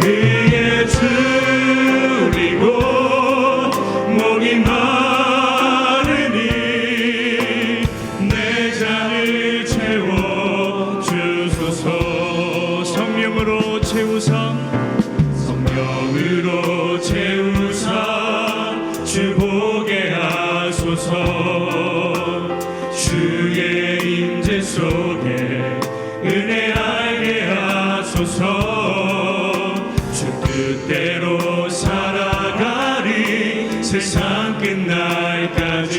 그의 줄이고 목이 마르니 내 잔을 채워 주소서. 성령으로 채우사 성령으로 채우사 주 보게 하소서. 주의 임재 속에 은혜 알게 하소서. 주 뜻대로 살아가리 세상 끝날까지.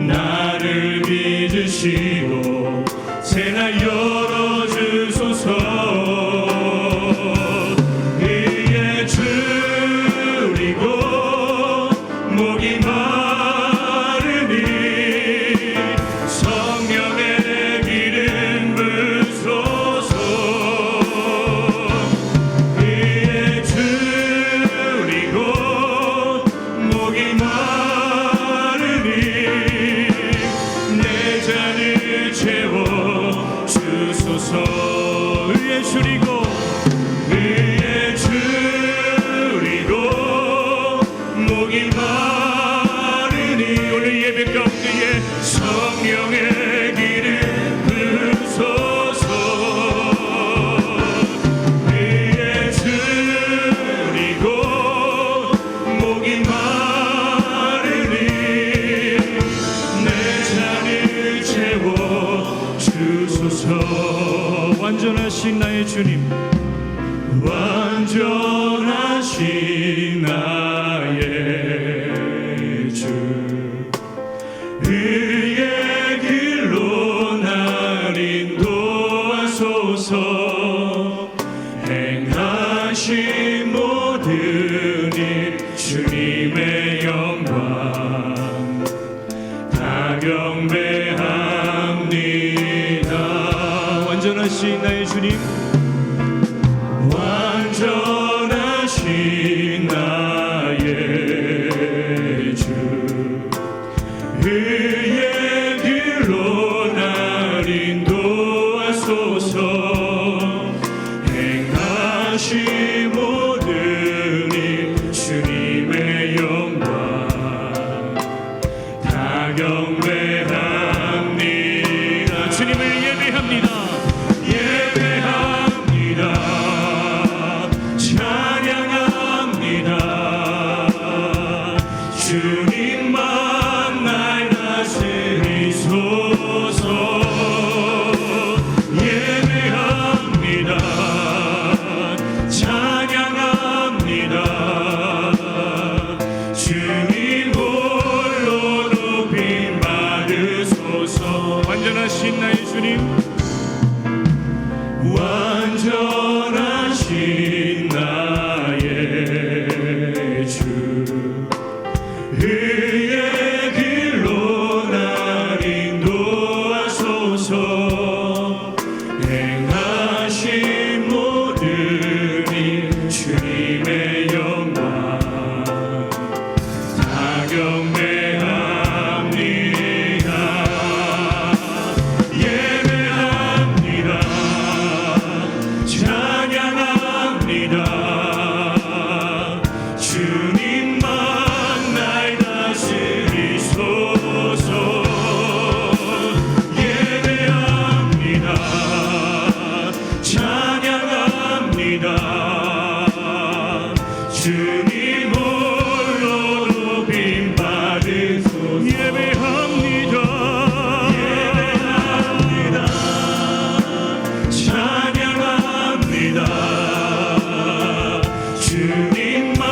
나를 믿으시고 새날 열어주소서. 그의 줄이고 목이 마르니 성령의 기름 부소서. 그의 줄이고 목이 마르니 내 잔을 채워 주소서. 그의 줄이고 그의 줄이고 목이 마르니 오늘 예배 가운데에 성령의 기름 부소서. 그의 줄이고 목이 마르니 내 잔을 채워 주소서. 완전하신 나의 주님 완전하신 나의 주 그의 길로 날 인도하소서. 행하신 모든 일 주님의 영광 다 경배합니다. 완전하신 나의 주님 완전하신 나의 주 그의 길로 날 인도하소서. 행하신 모든 일 주님의 영광 다 경배합니다. 주님을 예배합니다. 주님만 날 다스리소서. 예배합니다. 찬양합니다. 주님 홀로 높임 받으소서. 완전하신 나의 주님 완전하신 나의 주 그의 길로 날 인도하소서. 행하신 모든 일 주님의 영광 다 경배합니다. 예배합니다. 찬양합니다. 주님만 예배합니다. 찬양합니다. 주님 홀로 높임 받으소서. 예배합니다. 예배합니다. 찬양합니다. 주님만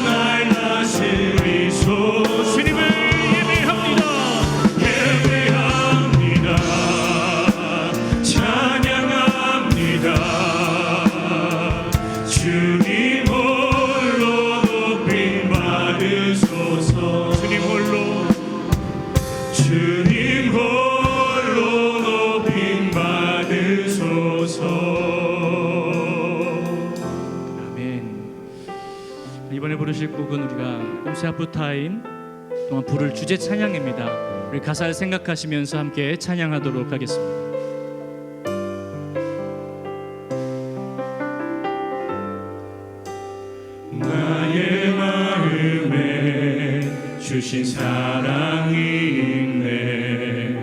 날 다스리소서. 주님을 예배합니다. 예배합니다. 찬양합니다. 주님 홀로 높임 받으소서. 주님 홀로 높임 받으소서. 아멘. 이번에 부르실 곡은 우리가 홈세 하프타임 동안 부를 주제 찬양입니다. 우리 가사를 생각하시면서 함께 찬양하도록 하겠습니다. 주신 사랑이 있네.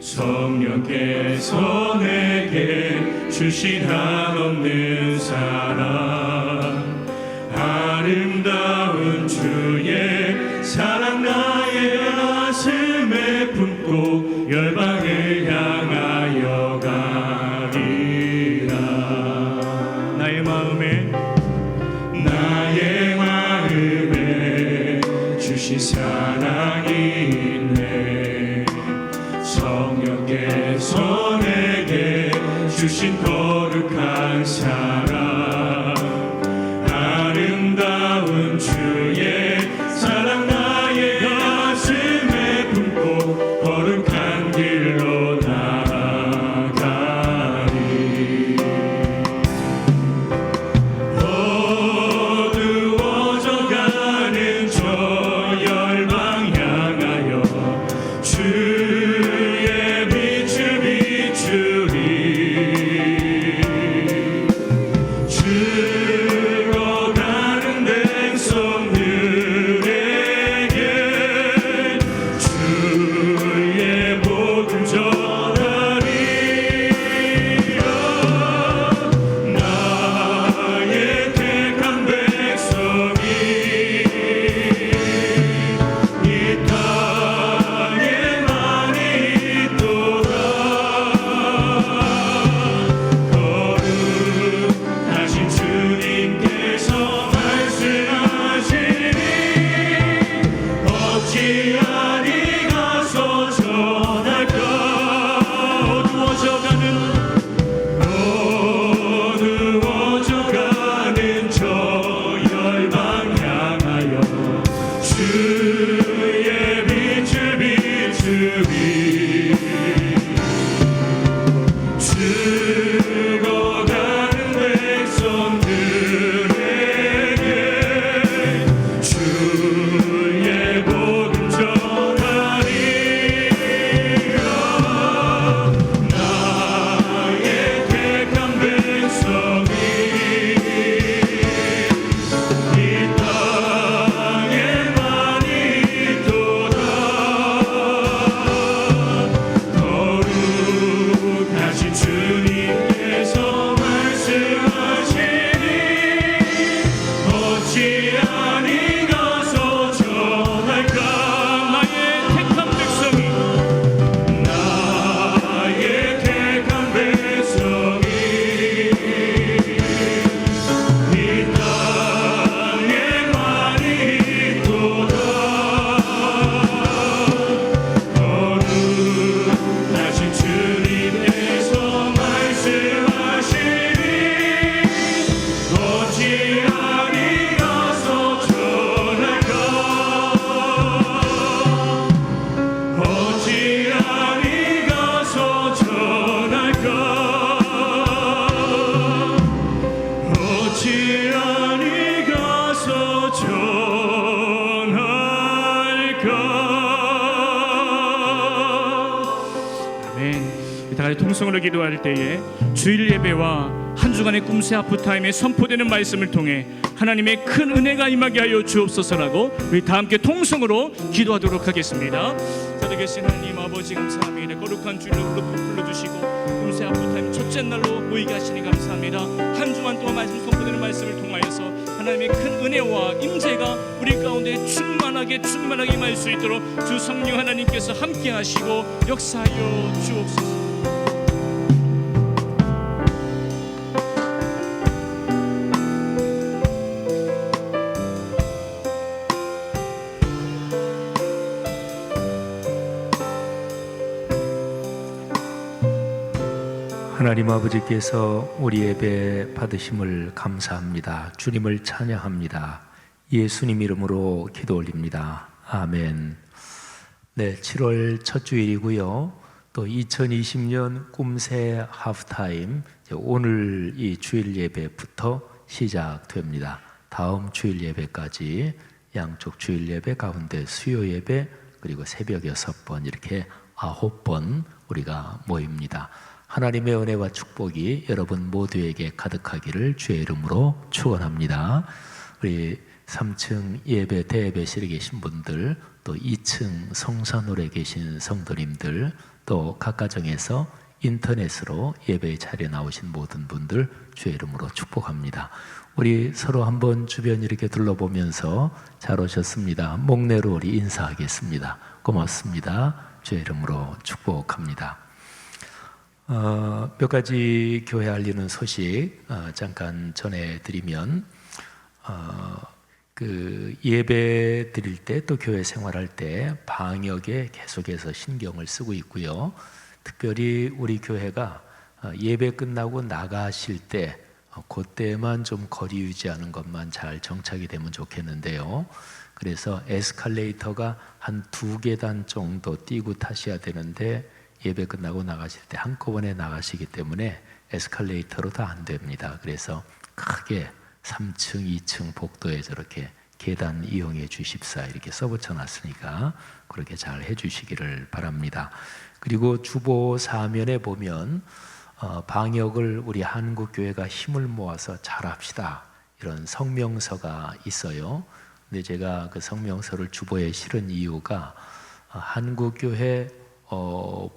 성령께서 내게 주신 한없는 사랑, 아름다운 주의 사랑 나의 가슴에 품고 열방을 향하여 가리라. 나의 마음에 주신 사랑이 있네. 성령께서 내게 주신 거룩한 사랑, 아름다운 주의 사랑 나의 가슴에 품고 거룩한 길로 나아가리. 어두워져가는 저 열방 향하여 주의 빛을 비추리. 주로 가는 백성들에게 주의 복음 전하리라. 나의 택한 백성이 이 땅에 많이 있도다. 거룩하신 주님께서 말씀하시니 어찌하리 가서 전할까. 어두워져가는 저 열방 향하여 주의 빛을 비추리. 죽어가는 백성들에게 주의 복음 전하리라. 나의 택한 백성이 이 땅에 많이 있도다. 거룩하신 주님께서 말씀하시니 어찌하니 가서 전할까. 나의 택한 백성이 이 땅에 많이 있도다. 거룩하신 주님께서 말씀하시니 어찌하니 가서 전할까. 어찌하니 가서 전할까. 어찌하니 가서 전할까. 아멘. 다 같이 통성으로 기도할 때에 주일 예배와 한 주간의 꿈새 하프타임에 선포되는 말씀을 통해 하나님의 큰 은혜가 임하게 하여 주옵소서라고 우리 다 함께 통성으로 기도하도록 하겠습니다. 살아계신 하나님 아버지 감사합니다. 거룩한 주일로 불러주시고 꿈새 하프타임 첫째 날로 모이게 하시니 감사합니다. 한 주간 동안 말씀 선포되는 말씀을 통하여서 하나님의 큰 은혜와 임재가 우리 가운데 충만하게 임할 수 있도록 주 성령 하나님께서 함께 하시고 역사하여 주옵소서. 하나님 아버지께서 우리 예배 받으심을 감사합니다. 주님을 찬양합니다. 예수님 이름으로 기도 올립니다. 아멘. 네, 7월 첫 주일이고요. 또 2020년 꿈새 하프타임 오늘 이 주일 예배부터 시작됩니다. 다음 주일 예배까지 양쪽 주일 예배 가운데 수요 예배 그리고 새벽 6번 이렇게 9번 우리가 모입니다. 하나님의 은혜와 축복이 여러분 모두에게 가득하기를 주의 이름으로 축원합니다. 우리 3층 예배 대예배실에 계신 분들, 또 2층 성산홀에 계신 성도님들, 또 각 가정에서 인터넷으로 예배의 자리에 나오신 모든 분들 주의 이름으로 축복합니다. 우리 서로 한번 주변 이렇게 둘러보면서 잘 오셨습니다. 목례로 우리 인사하겠습니다. 고맙습니다. 주의 이름으로 축복합니다. 몇 가지 교회 알리는 소식 잠깐 전해드리면, 그 예배 드릴 때 또 교회 생활할 때 방역에 계속해서 신경을 쓰고 있고요. 특별히 우리 교회가 예배 끝나고 나가실 때 그때만 좀 거리 유지하는 것만 잘 정착이 되면 좋겠는데요. 그래서 에스컬레이터가 한 2계단 정도 뛰고 타셔야 되는데 예배 끝나고 나가실 때 한꺼번에 나가시기 때문에 에스컬레이터로 다 안 됩니다. 그래서 크게 3층, 2층 복도에 저렇게 계단 이용해 주십사 이렇게 써붙여 놨으니까 그렇게 잘 해주시기를 바랍니다. 그리고 주보 사면에 보면 방역을 우리 한국교회가 힘을 모아서 잘합시다 이런 성명서가 있어요. 근데 제가 그 성명서를 주보에 실은 이유가 한국교회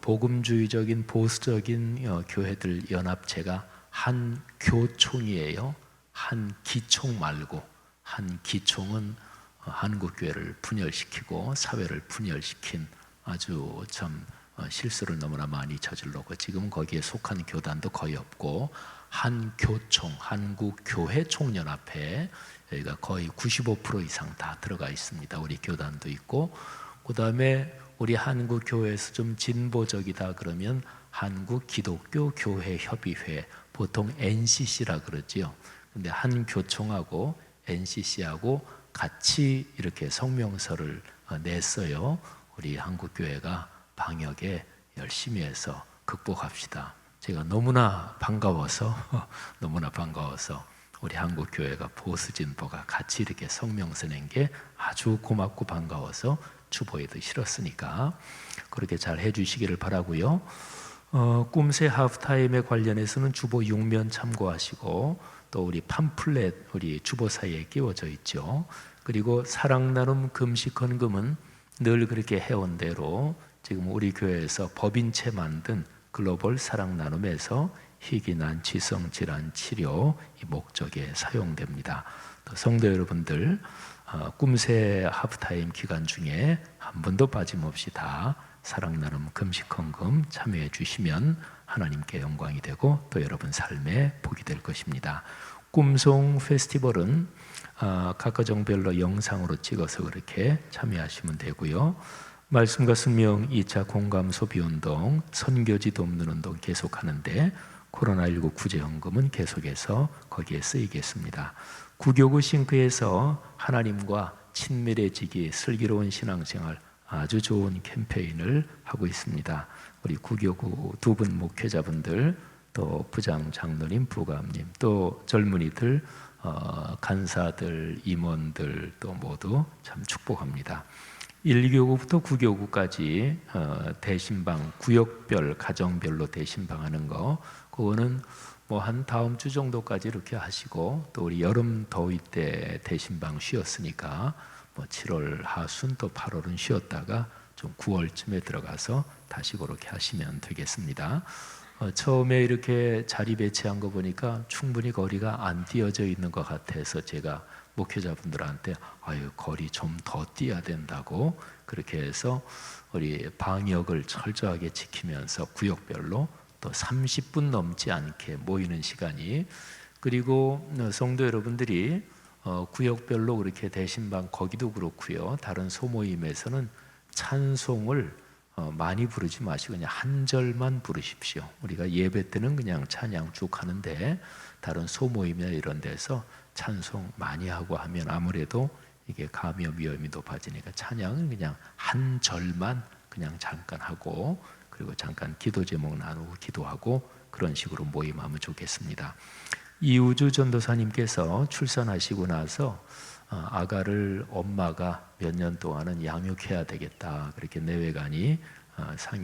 복음주의적인 보수적인 교회들 연합체가 한 교총이에요. 한 기총 말고, 한 기총은 한국교회를 분열시키고 사회를 분열시킨 아주 참 실수를 너무나 많이 저질렀고, 지금 거기에 속한 교단도 거의 없고, 한 교총, 한국교회총연합회 여기가 거의 95% 이상 다 들어가 있습니다. 우리 교단도 있고, 그 다음에 우리 한국교회에서 좀 진보적이다 그러면 한국기독교교회협의회, 보통 NCC라 그러지요. 근데 한 교총하고 NCC하고 같이 이렇게 성명서를 냈어요. 우리 한국교회가 방역에 열심히 해서 극복합시다. 제가 너무나 반가워서 우리 한국교회가 보수진보가 같이 이렇게 성명서 낸 게 아주 고맙고 반가워서 주보에도 실었으니까 그렇게 잘 해주시기를 바라고요. 꿈새 하프타임에 관련해서는 주보 6면 참고하시고, 또 우리 팜플렛 우리 주보 사이에 끼워져 있죠. 그리고 사랑 나눔 금식 헌금은 늘 그렇게 해온 대로 지금 우리 교회에서 법인체 만든 글로벌 사랑 나눔에서 희귀 난치성 질환 치료 이 목적에 사용됩니다. 또 성도 여러분들 꿈새 하프타임 기간 중에 한 번도 빠짐없이 다 사랑 나눔 금식 헌금 참여해 주시면 하나님께 영광이 되고 또 여러분 삶에 복이 될 것입니다. 꿈송 페스티벌은 각 가정별로 영상으로 찍어서 그렇게 참여하시면 되고요. 말씀과 순명 2차 공감 소비 운동, 선교지도 없는 운동 계속하는데 코로나19 구제헌금은 계속해서 거기에 쓰이겠습니다. 구교구 싱크에서 하나님과 친밀해지기 슬기로운 신앙생활 아주 좋은 캠페인을 하고 있습니다. 우리 구교구 두 분 목회자분들, 또 부장 장로님, 부감님, 또 젊은이들, 간사들, 임원들 또 모두 참 축복합니다. 1교구부터 9교구까지 대신방, 구역별, 가정별로 대신방하는 거, 그거는 뭐 한 다음 주 정도까지 이렇게 하시고, 또 우리 여름 더위 때 대신방 쉬었으니까 뭐 7월 하순 또 8월은 쉬었다가 좀 9월쯤에 들어가서 다시 그렇게 하시면 되겠습니다. 처음에 이렇게 자리 배치한 거 보니까 충분히 거리가 안 띄어져 있는 것 같아서 제가 목회자분들한테 거리 좀 더 띄어야 된다고 그렇게 해서 우리 방역을 철저하게 지키면서 구역별로 또 30분 넘지 않게 모이는 시간이, 그리고 성도 여러분들이 구역별로 그렇게 대신방 거기도 그렇고요. 다른 소모임에서는 찬송을 많이 부르지 마시고 그냥 한 절만 부르십시오. 우리가 예배 때는 그냥 찬양 쭉 하는데 다른 소모임이나 이런 데서 찬송 많이 하고 하면 아무래도 이게 감염 위험이 높아지니까 찬양은 그냥 한 절만 그냥 잠깐 하고, 그리고 잠깐 기도 제목 나누고 기도하고 그런 식으로 모임하면 좋겠습니다. 이우주 전도사님께서 출산하시고 나서 아가를 엄마가 몇 년 동안은 양육해야 되겠다 그렇게 내외간이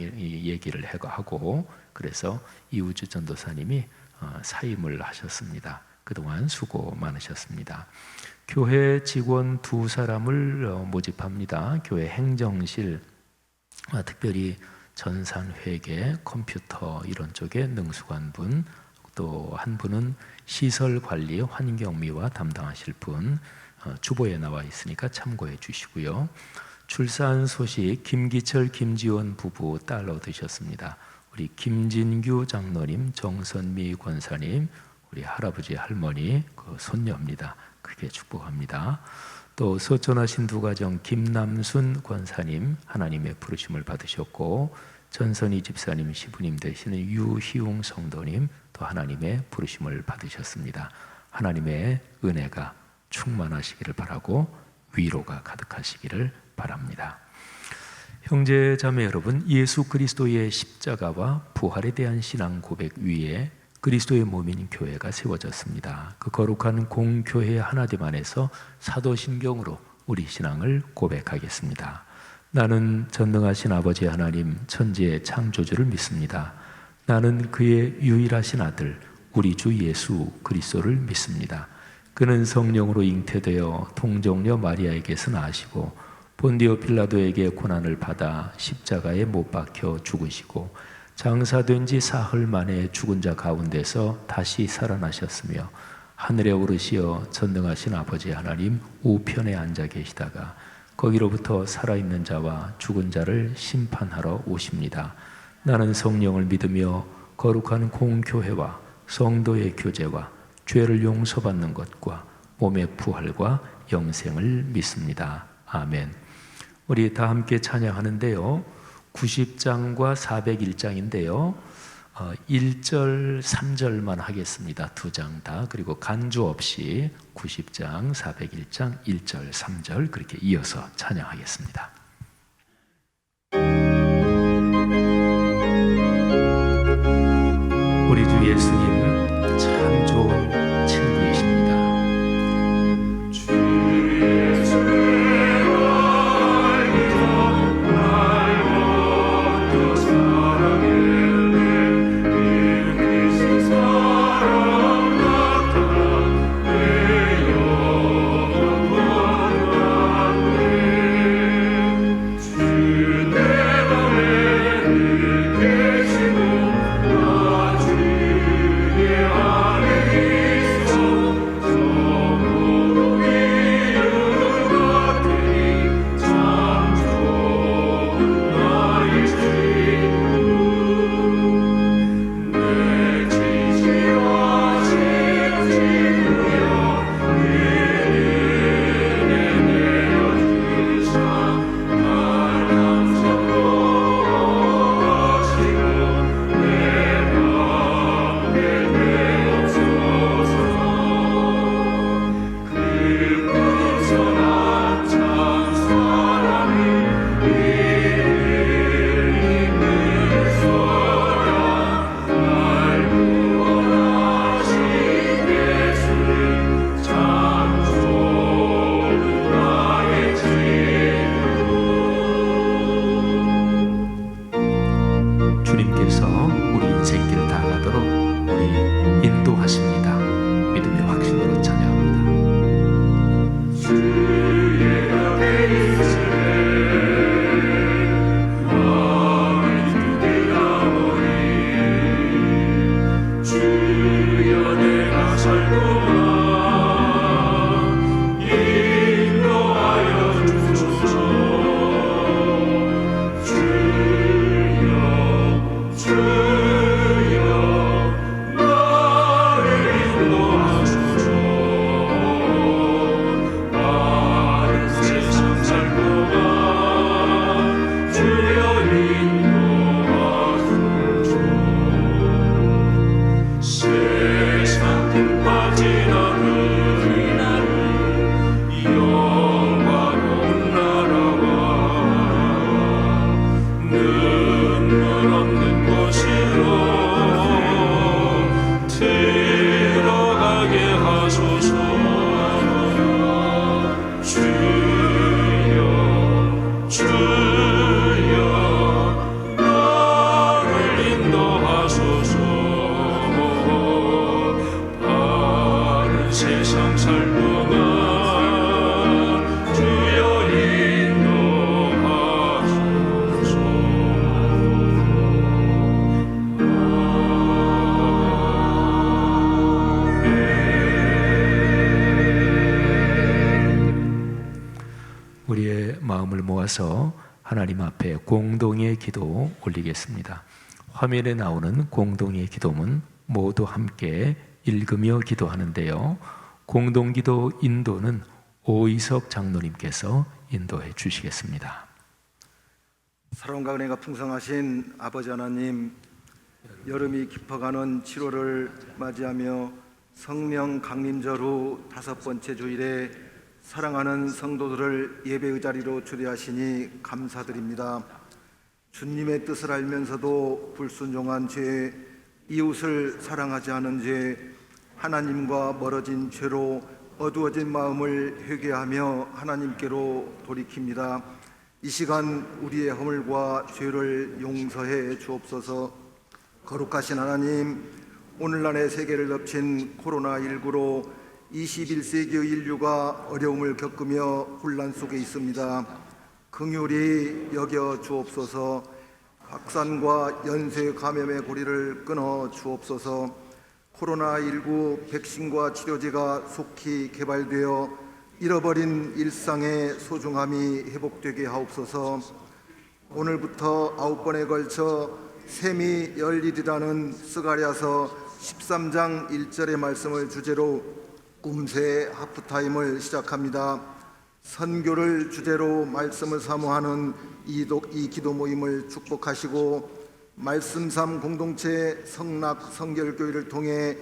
얘기를 하고, 그래서 이우주 전도사님이 사임을 하셨습니다. 그동안 수고 많으셨습니다. 교회 직원 2사람을 모집합니다. 교회 행정실, 특별히 전산회계, 컴퓨터 이런 쪽에 능숙한 분, 또 한 분은 시설관리, 환경미화 담당하실 분, 주보에 나와 있으니까 참고해 주시고요. 출산 소식, 김기철, 김지원 부부 딸 얻으셨습니다. 우리 김진규 장로님, 정선미 권사님, 우리 할아버지 할머니 그 손녀입니다. 크게 축복합니다. 또 서천하신 두 가정, 김남순 권사님 하나님의 부르심을 받으셨고, 전선희 집사님 시부님 되시는 유희웅 성도님 또 하나님의 부르심을 받으셨습니다. 하나님의 은혜가 충만하시기를 바라고 위로가 가득하시기를 바랍니다. 형제 자매 여러분, 예수 그리스도의 십자가와 부활에 대한 신앙 고백 위에 그리스도의 몸인 교회가 세워졌습니다. 그 거룩한 공교회 하나됨 안에서 사도신경으로 우리 신앙을 고백하겠습니다. 나는 전능하신 아버지 하나님 천지의 창조주를 믿습니다. 나는 그의 유일하신 아들 우리 주 예수 그리스도를 믿습니다. 그는 성령으로 잉태되어 동정녀 마리아에게서 나시고 본디오 빌라도에게 고난을 받아 십자가에 못 박혀 죽으시고 장사된 지 사흘 만에 죽은 자 가운데서 다시 살아나셨으며 하늘에 오르시어 전능하신 아버지 하나님 우편에 앉아 계시다가 거기로부터 살아있는 자와 죽은 자를 심판하러 오십니다. 나는 성령을 믿으며 거룩한 공교회와 성도의 교제와 죄를 용서받는 것과 몸의 부활과 영생을 믿습니다. 아멘. 우리 다 함께 찬양하는데요, 90장과 401장인데요 1절 3절만 하겠습니다. 2장 다. 그리고 간주 없이 90장 401장 1절 3절 그렇게 이어서 찬양하겠습니다. 우리 주 예수님 참 좋은 친구이십니다. 주의 죄를 알고 날 먼저 사랑했네. 이르신 사랑 같아 내 영혼 원하네. 주 내 맘에 늘 계시고 나 주의 세상 살 동안 주여 인도하소서. 우리의 마음을 모아서 하나님 앞에 공동의 기도 올리겠습니다. 화면에 나오는 공동의 기도문 모두 함께 읽으며 기도하는데요. 공동기도 인도는 오이석 장로님께서 인도해 주시겠습니다. 사랑과 은혜가 풍성하신 아버지 하나님, 여름이 깊어가는 7월을 맞이하며 성령 강림절 후 5번째 주일에 사랑하는 성도들을 예배의 자리로 초대하시니 감사드립니다. 주님의 뜻을 알면서도 불순종한 죄, 이웃을 사랑하지 않은 죄, 하나님과 멀어진 죄로 어두워진 마음을 회개하며 하나님께로 돌이킵니다. 이 시간 우리의 허물과 죄를 용서해 주옵소서. 거룩하신 하나님, 오늘날의 세계를 덮친 코로나19로 21세기의 인류가 어려움을 겪으며 혼란 속에 있습니다. 긍휼히 여겨 주옵소서. 확산과 연쇄 감염의 고리를 끊어 주옵소서. 코로나19 백신과 치료제가 속히 개발되어 잃어버린 일상의 소중함이 회복되게 하옵소서. 오늘부터 9번에 걸쳐 샘이 열리리라는 스가랴서 13장 1절의 말씀을 주제로 꿈새 하프타임을 시작합니다. 선교를 주제로 말씀을 사모하는 이 기도 모임을 축복하시고 말씀삼 공동체 성락 성결교회를 통해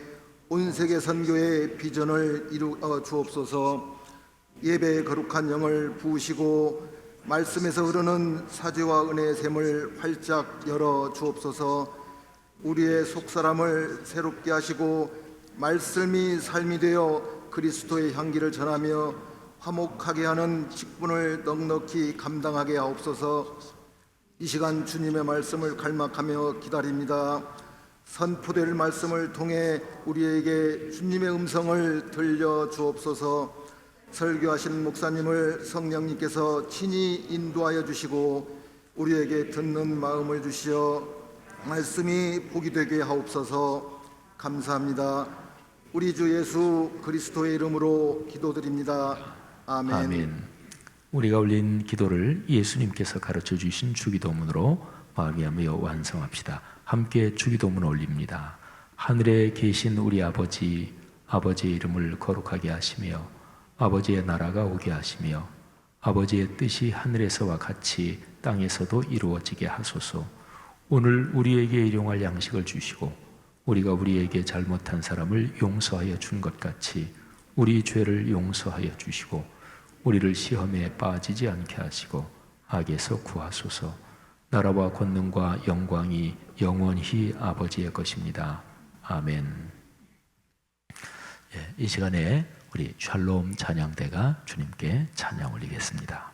온 세계 선교의 비전을 이루어 주옵소서. 예배의 거룩한 영을 부으시고 말씀에서 흐르는 사죄와 은혜의 샘을 활짝 열어 주옵소서. 우리의 속사람을 새롭게 하시고 말씀이 삶이 되어 그리스도의 향기를 전하며 화목하게 하는 직분을 넉넉히 감당하게 하옵소서. 이 시간 주님의 말씀을 갈망하며 기다립니다. 선포될 말씀을 통해 우리에게 주님의 음성을 들려 주옵소서. 설교하시는 목사님을 성령님께서 친히 인도하여 주시고 우리에게 듣는 마음을 주시어 말씀이 복이 되게 하옵소서. 감사합니다. 우리 주 예수 그리스도의 이름으로 기도드립니다. 아멘. 아멘. 우리가 올린 기도를 예수님께서 가르쳐 주신 주기도문으로 말미암아 완성합시다. 함께 주기도문 올립니다. 하늘에 계신 우리 아버지, 아버지의 이름을 거룩하게 하시며 아버지의 나라가 오게 하시며 아버지의 뜻이 하늘에서와 같이 땅에서도 이루어지게 하소서. 오늘 우리에게 일용할 양식을 주시고 우리가 우리에게 잘못한 사람을 용서하여 준 것 같이 우리 죄를 용서하여 주시고 우리를 시험에 빠지지 않게 하시고 악에서 구하소서. 나라와 권능과 영광이 영원히 아버지의 것입니다. 아멘. 이 시간에 우리 샬롬 찬양대가 주님께 찬양 올리겠습니다.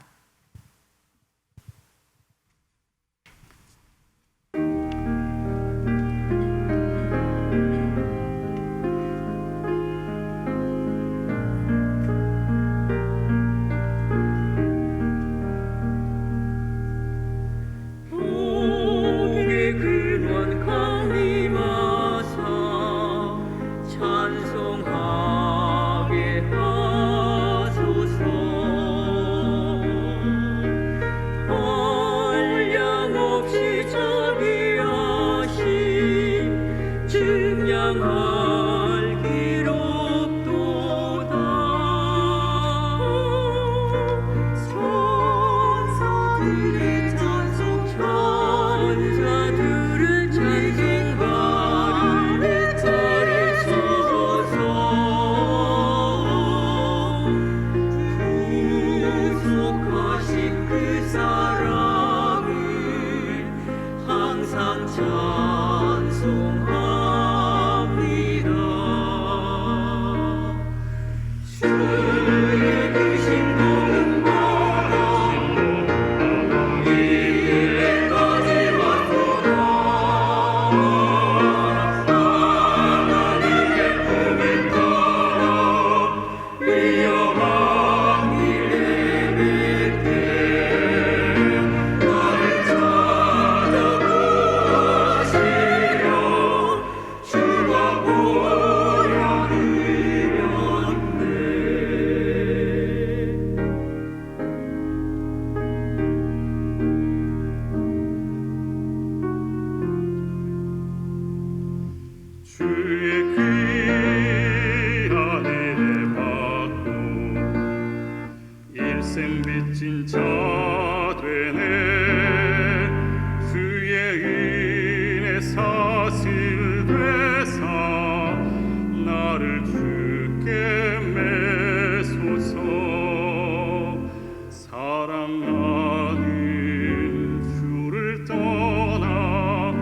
진짜 되네. 주의 은혜 사실되사 나를 주께 매소서. 사랑하는 주를 떠나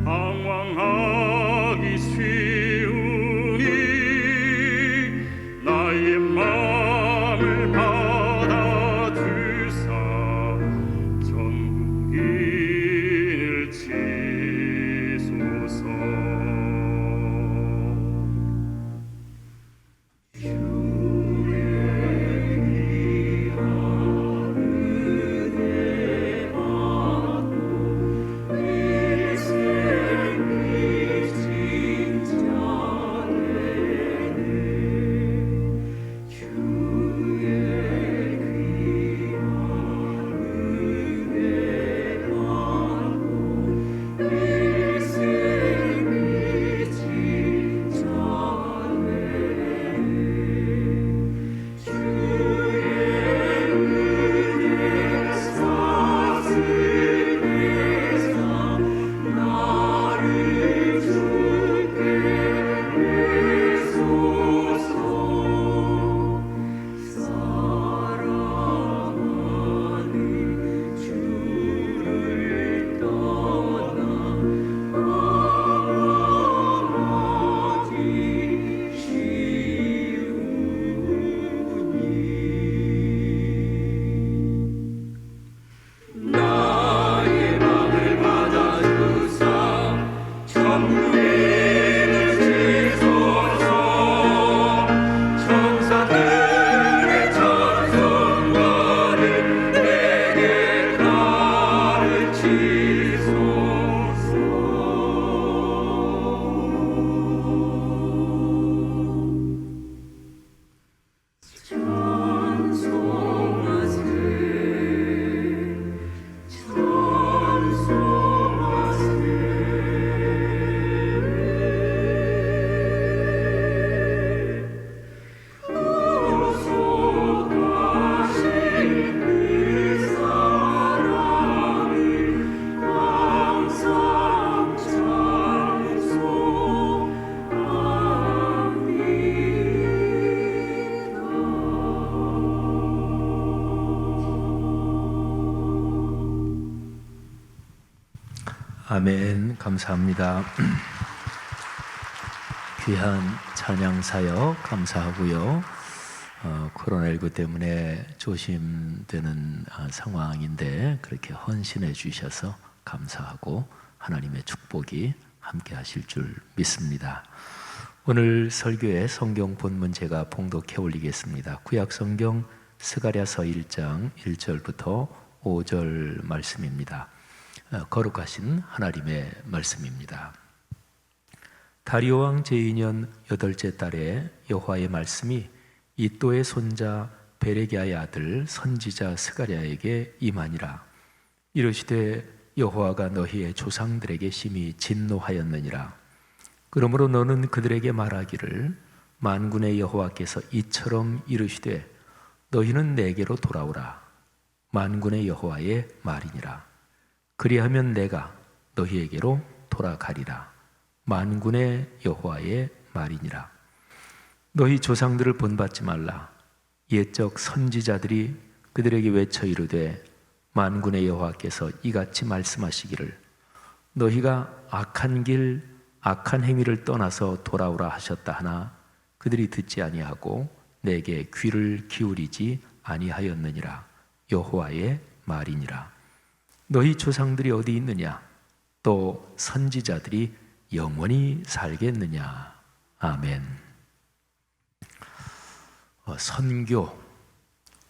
방황하기 쉬우니 나의 마음을 받아주사 전국인을 치소서. 아멘. 감사합니다. 귀한 찬양 사역 감사하고요. 코로나19 때문에 조심되는 상황인데 그렇게 헌신해 주셔서 감사하고 하나님의 축복이 함께 하실 줄 믿습니다. 오늘 설교의 성경 본문 제가 봉독해 올리겠습니다. 구약 성경 스가랴서 1장 1절부터 5절 말씀입니다. 거룩하신 하나님의 말씀입니다. 다리오 왕 제2년 8째 달에 여호와의 말씀이 이또의 손자 베레기야의 아들 선지자 스가랴에게 임하니라. 이르시되 여호와가 너희의 조상들에게 심히 진노하였느니라. 그러므로 너는 그들에게 말하기를 만군의 여호와께서 이처럼 이르시되 너희는 내게로 돌아오라. 만군의 여호와의 말이니라. 그리하면 내가 너희에게로 돌아가리라. 만군의 여호와의 말이니라. 너희 조상들을 본받지 말라. 옛적 선지자들이 그들에게 외쳐 이르되 만군의 여호와께서 이같이 말씀하시기를 너희가 악한 길 악한 행위를 떠나서 돌아오라 하셨다 하나 그들이 듣지 아니하고 내게 귀를 기울이지 아니하였느니라. 여호와의 말이니라. 너희 조상들이 어디 있느냐? 또 선지자들이 영원히 살겠느냐? 아멘. 선교,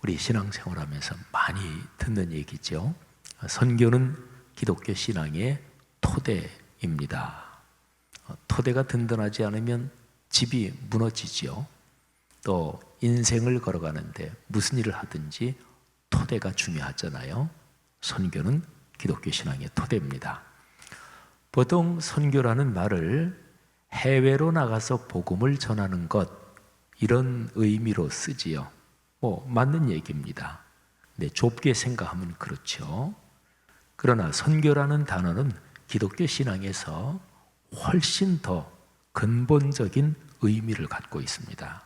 우리 신앙생활하면서 많이 듣는 얘기죠. 선교는 기독교 신앙의 토대입니다. 토대가 든든하지 않으면 집이 무너지지요. 또 인생을 걸어가는데 무슨 일을 하든지 토대가 중요하잖아요. 선교는 기독교 신앙의 토대입니다. 보통 선교라는 말을 해외로 나가서 복음을 전하는 것 이런 의미로 쓰지요. 맞는 얘기입니다. 네, 좁게 생각하면 그렇죠. 그러나 선교라는 단어는 기독교 신앙에서 훨씬 더 근본적인 의미를 갖고 있습니다.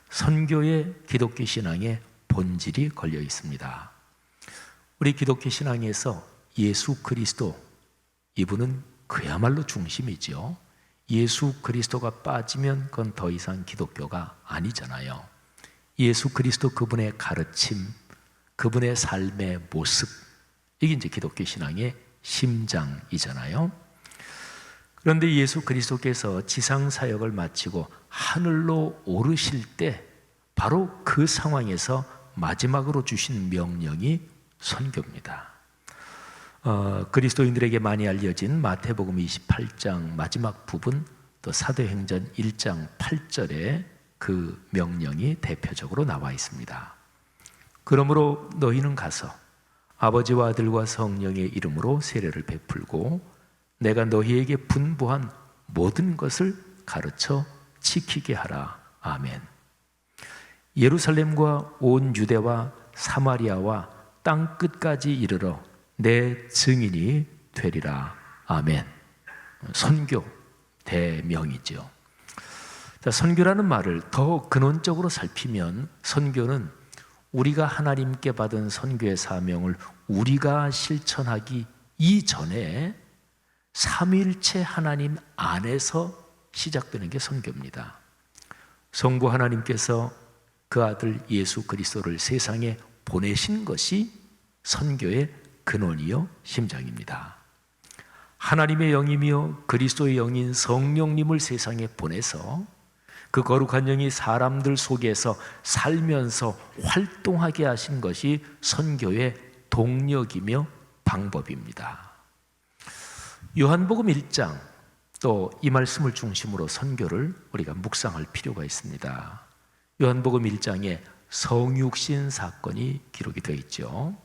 선교에 기독교 신앙의 본질이 걸려 있습니다. 우리 기독교 신앙에서 예수 그리스도, 이분은 그야말로 중심이죠. 예수 그리스도가 빠지면 그건 더 이상 기독교가 아니잖아요. 예수 그리스도 그분의 가르침, 그분의 삶의 모습, 이게 이제 기독교 신앙의 심장이잖아요. 그런데 예수 그리스도께서 지상 사역을 마치고 하늘로 오르실 때 바로 그 상황에서 마지막으로 주신 명령이 선교입니다. 그리스도인들에게 많이 알려진 마태복음 28장 마지막 부분, 또 사도행전 1장 8절에 그 명령이 대표적으로 나와 있습니다. 그러므로 너희는 가서 아버지와 아들과 성령의 이름으로 세례를 베풀고 내가 너희에게 분부한 모든 것을 가르쳐 지키게 하라. 아멘. 예루살렘과 온 유대와 사마리아와 땅 끝까지 이르러 내 증인이 되리라. 아멘. 선교 대명이죠. 자, 선교라는 말을 더 근원적으로 살피면 선교는 우리가 하나님께 받은 선교의 사명을 우리가 실천하기 이전에 삼위일체 하나님 안에서 시작되는 게 선교입니다. 성부 하나님께서 그 아들 예수 그리스도를 세상에 보내신 것이 선교의 근원이요 심장입니다. 하나님의 영이며 그리스도의 영인 성령님을 세상에 보내서 그 거룩한 영이 사람들 속에서 살면서 활동하게 하신 것이 선교의 동력이며 방법입니다. 요한복음 1장, 또 이 말씀을 중심으로 선교를 우리가 묵상할 필요가 있습니다. 요한복음 1장에 성육신 사건이 기록이 되어 있죠.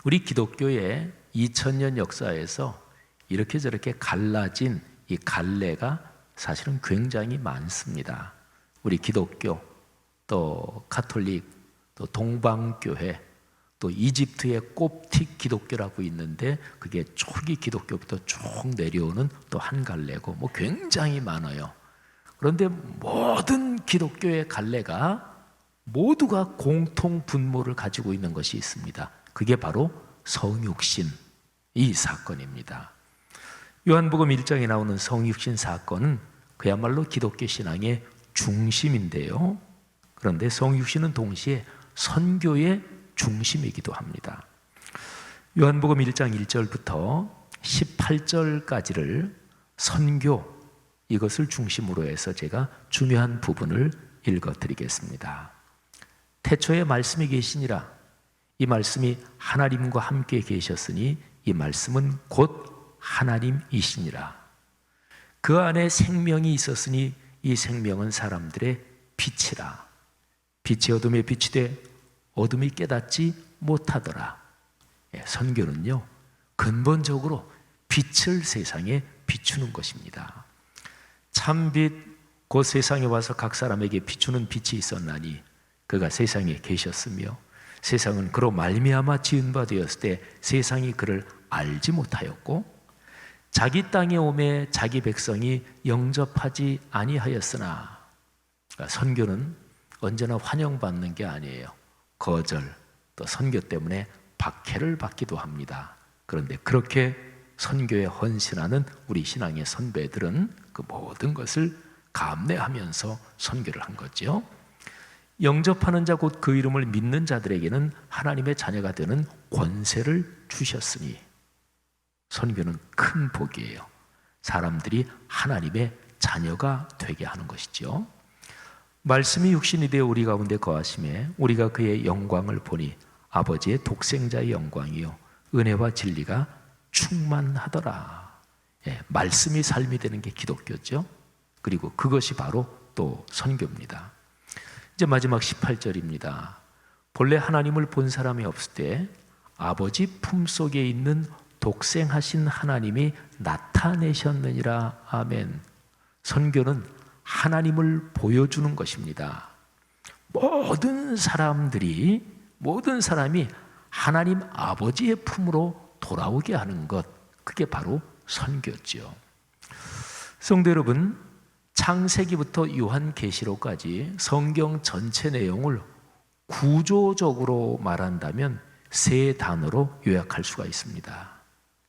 우리 기독교의 2000년 역사에서 이렇게 저렇게 갈라진 이 갈래가 사실은 굉장히 많습니다. 우리 기독교, 또 가톨릭, 또 동방교회, 또 이집트의 콥틱 기독교라고 있는데 그게 초기 기독교부터 쭉 내려오는 또 한 갈래고 뭐 굉장히 많아요. 그런데 모든 기독교의 갈래가 모두가 공통 분모를 가지고 있는 것이 있습니다. 그게 바로 성육신 이 사건입니다. 요한복음 1장에 나오는 성육신 사건은 그야말로 기독교 신앙의 중심인데요. 그런데 성육신은 동시에 선교의 중심이기도 합니다. 요한복음 1장 1절부터 18절까지를 선교, 이것을 중심으로 해서 제가 중요한 부분을 읽어드리겠습니다. 태초에 말씀이 계시니라. 이 말씀이 하나님과 함께 계셨으니 이 말씀은 곧 하나님이시니라. 그 안에 생명이 있었으니 이 생명은 사람들의 빛이라. 빛이 어둠에 비치되 어둠이 깨닫지 못하더라. 선교는요, 근본적으로 빛을 세상에 비추는 것입니다. 참빛 곧 세상에 와서 각 사람에게 비추는 빛이 있었나니 그가 세상에 계셨으며 세상은 그로 말미암아 지은 바 되었을 때 세상이 그를 알지 못하였고 자기 땅에 오매 자기 백성이 영접하지 아니하였으나, 그러니까 선교는 언제나 환영받는 게 아니에요. 거절, 또 선교 때문에 박해를 받기도 합니다. 그런데 그렇게 선교에 헌신하는 우리 신앙의 선배들은 그 모든 것을 감내하면서 선교를 한 거죠. 영접하는 자 곧 그 이름을 믿는 자들에게는 하나님의 자녀가 되는 권세를 주셨으니, 선교는 큰 복이에요. 사람들이 하나님의 자녀가 되게 하는 것이죠. 말씀이 육신이 되어 우리 가운데 거하심에 우리가 그의 영광을 보니 아버지의 독생자의 영광이요 은혜와 진리가 충만하더라. 말씀이 삶이 되는 게 기독교죠. 그리고 그것이 바로 또 선교입니다. 이제 마지막 18절입니다. 본래 하나님을 본 사람이 없을 때 아버지 품속에 있는 독생하신 하나님이 나타내셨느니라. 아멘. 선교는 하나님을 보여주는 것입니다. 모든 사람들이 모든 사람이 하나님 아버지의 품으로 돌아오게 하는 것, 그게 바로 선교지요. 성도 여러분, 창세기부터 요한계시록까지 성경 전체 내용을 구조적으로 말한다면 세 단어로 요약할 수가 있습니다.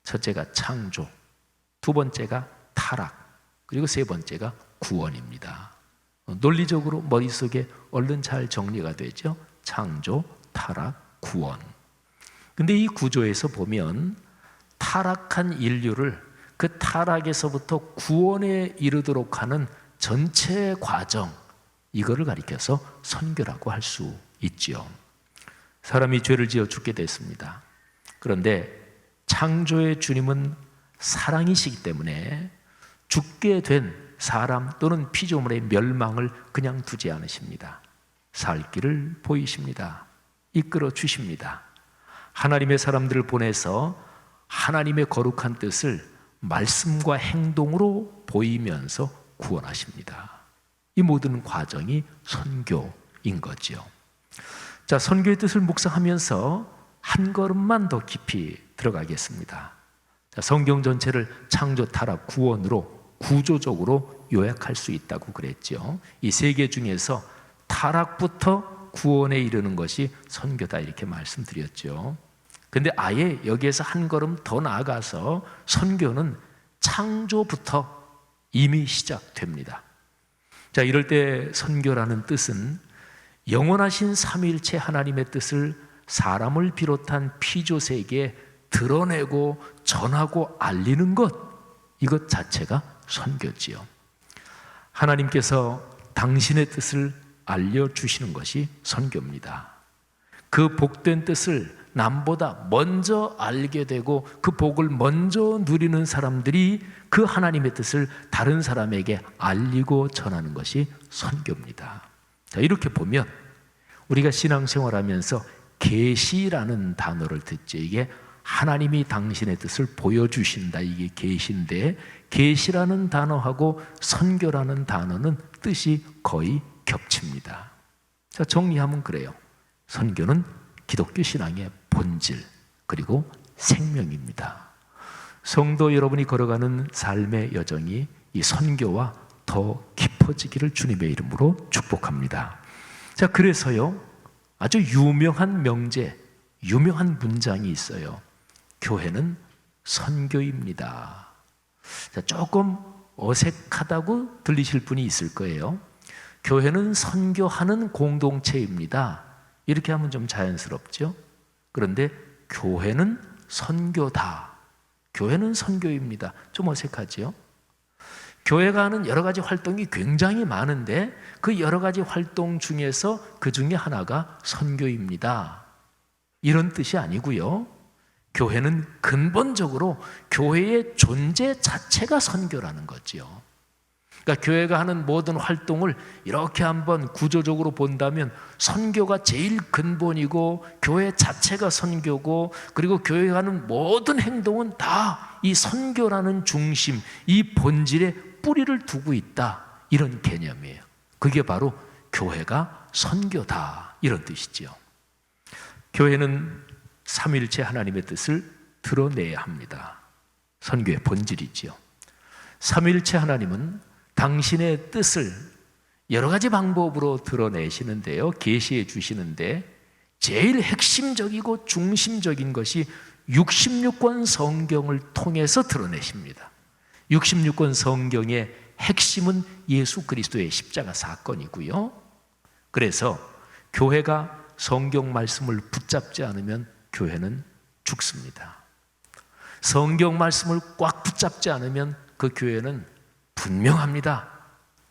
첫째가 창조, 두 번째가 타락, 그리고 세 번째가 구원입니다. 논리적으로 머릿속에 얼른 잘 정리가 되죠. 창조, 타락, 구원. 근데 이 구조에서 보면 타락한 인류를 그 타락에서부터 구원에 이르도록 하는 전체 과정, 이거를 가리켜서 선교라고 할 수 있지요. 사람이 죄를 지어 죽게 됐습니다. 그런데 창조의 주님은 사랑이시기 때문에 죽게 된 사람 또는 피조물의 멸망을 그냥 두지 않으십니다. 살 길을 보이십니다. 이끌어 주십니다. 하나님의 사람들을 보내서 하나님의 거룩한 뜻을 말씀과 행동으로 보이면서 구원하십니다. 이 모든 과정이 선교인 거죠. 자, 선교의 뜻을 묵상하면서 한 걸음만 더 깊이 들어가겠습니다. 자, 성경 전체를 창조, 타락, 구원으로 구조적으로 요약할 수 있다고 그랬죠. 이 세 개 중에서 타락부터 구원에 이르는 것이 선교다, 이렇게 말씀드렸죠. 근데 아예 여기에서 한 걸음 더 나아가서 선교는 창조부터 이미 시작됩니다. 자, 이럴 때 선교라는 뜻은 영원하신 삼위일체 하나님의 뜻을 사람을 비롯한 피조 세계에 드러내고 전하고 알리는 것, 이것 자체가 선교지요. 하나님께서 당신의 뜻을 알려주시는 것이 선교입니다. 그 복된 뜻을 남보다 먼저 알게 되고 그 복을 먼저 누리는 사람들이 그 하나님의 뜻을 다른 사람에게 알리고 전하는 것이 선교입니다. 자, 이렇게 보면 우리가 신앙생활하면서 계시라는 단어를 듣죠. 이게 하나님이 당신의 뜻을 보여주신다, 이게 계시인데, 계시라는 단어하고 선교라는 단어는 뜻이 거의 겹칩니다. 자, 정리하면 그래요. 선교는 기독교 신앙의 본질, 그리고 생명입니다. 성도 여러분이 걸어가는 삶의 여정이 이 선교와 더 깊어지기를 주님의 이름으로 축복합니다. 자, 그래서요, 아주 유명한 명제, 유명한 문장이 있어요. 교회는 선교입니다. 자, 조금 어색하다고 들리실 분이 있을 거예요. 교회는 선교하는 공동체입니다. 이렇게 하면 좀 자연스럽죠? 그런데 교회는 선교다. 교회는 선교입니다. 좀 어색하지요? 교회가 하는 여러 가지 활동이 굉장히 많은데 그 여러 가지 활동 중에서 그 중에 하나가 선교입니다. 이런 뜻이 아니고요. 교회는 근본적으로 교회의 존재 자체가 선교라는 거지요. 그러니까 교회가 하는 모든 활동을 이렇게 한번 구조적으로 본다면 선교가 제일 근본이고 교회 자체가 선교고, 그리고 교회가 하는 모든 행동은 다 이 선교라는 중심, 이 본질에 뿌리를 두고 있다, 이런 개념이에요. 그게 바로 교회가 선교다, 이런 뜻이죠. 교회는 삼위일체 하나님의 뜻을 드러내야 합니다. 선교의 본질이지요. 삼위일체 하나님은 당신의 뜻을 여러 가지 방법으로 드러내시는데요, 계시해 주시는데 제일 핵심적이고 중심적인 것이 66권 성경을 통해서 드러내십니다. 66권 성경의 핵심은 예수 그리스도의 십자가 사건이고요. 그래서 교회가 성경 말씀을 붙잡지 않으면 교회는 죽습니다. 성경 말씀을 꽉 붙잡지 않으면 그 교회는 분명합니다.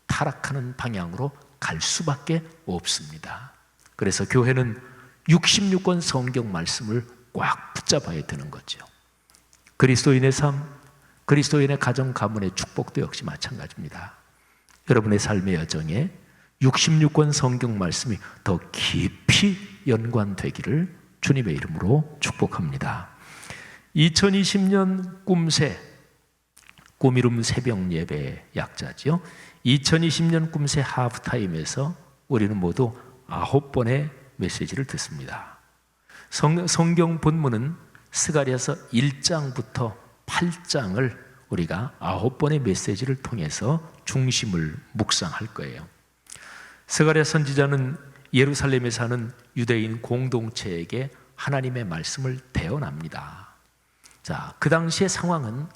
타락하는 방향으로 갈 수밖에 없습니다. 그래서 교회는 66권 성경 말씀을 꽉 붙잡아야 되는 거죠. 그리스도인의 삶, 그리스도인의 가정 가문의 축복도 역시 마찬가지입니다. 여러분의 삶의 여정에 66권 성경 말씀이 더 깊이 연관되기를 주님의 이름으로 축복합니다. 2020년 꿈새, 꿈이룸 새벽 예배 약자지요. 2020년 꿈새 하프타임에서 우리는 모두 9번의 메시지를 듣습니다. 성경 본문은 스가랴서 1장부터 8장을 우리가 9번의 메시지를 통해서 중심을 묵상할 거예요. 스가랴 선지자는 예루살렘에 사는 유대인 공동체에게 하나님의 말씀을 대언합니다. 자, 그 당시의 상황은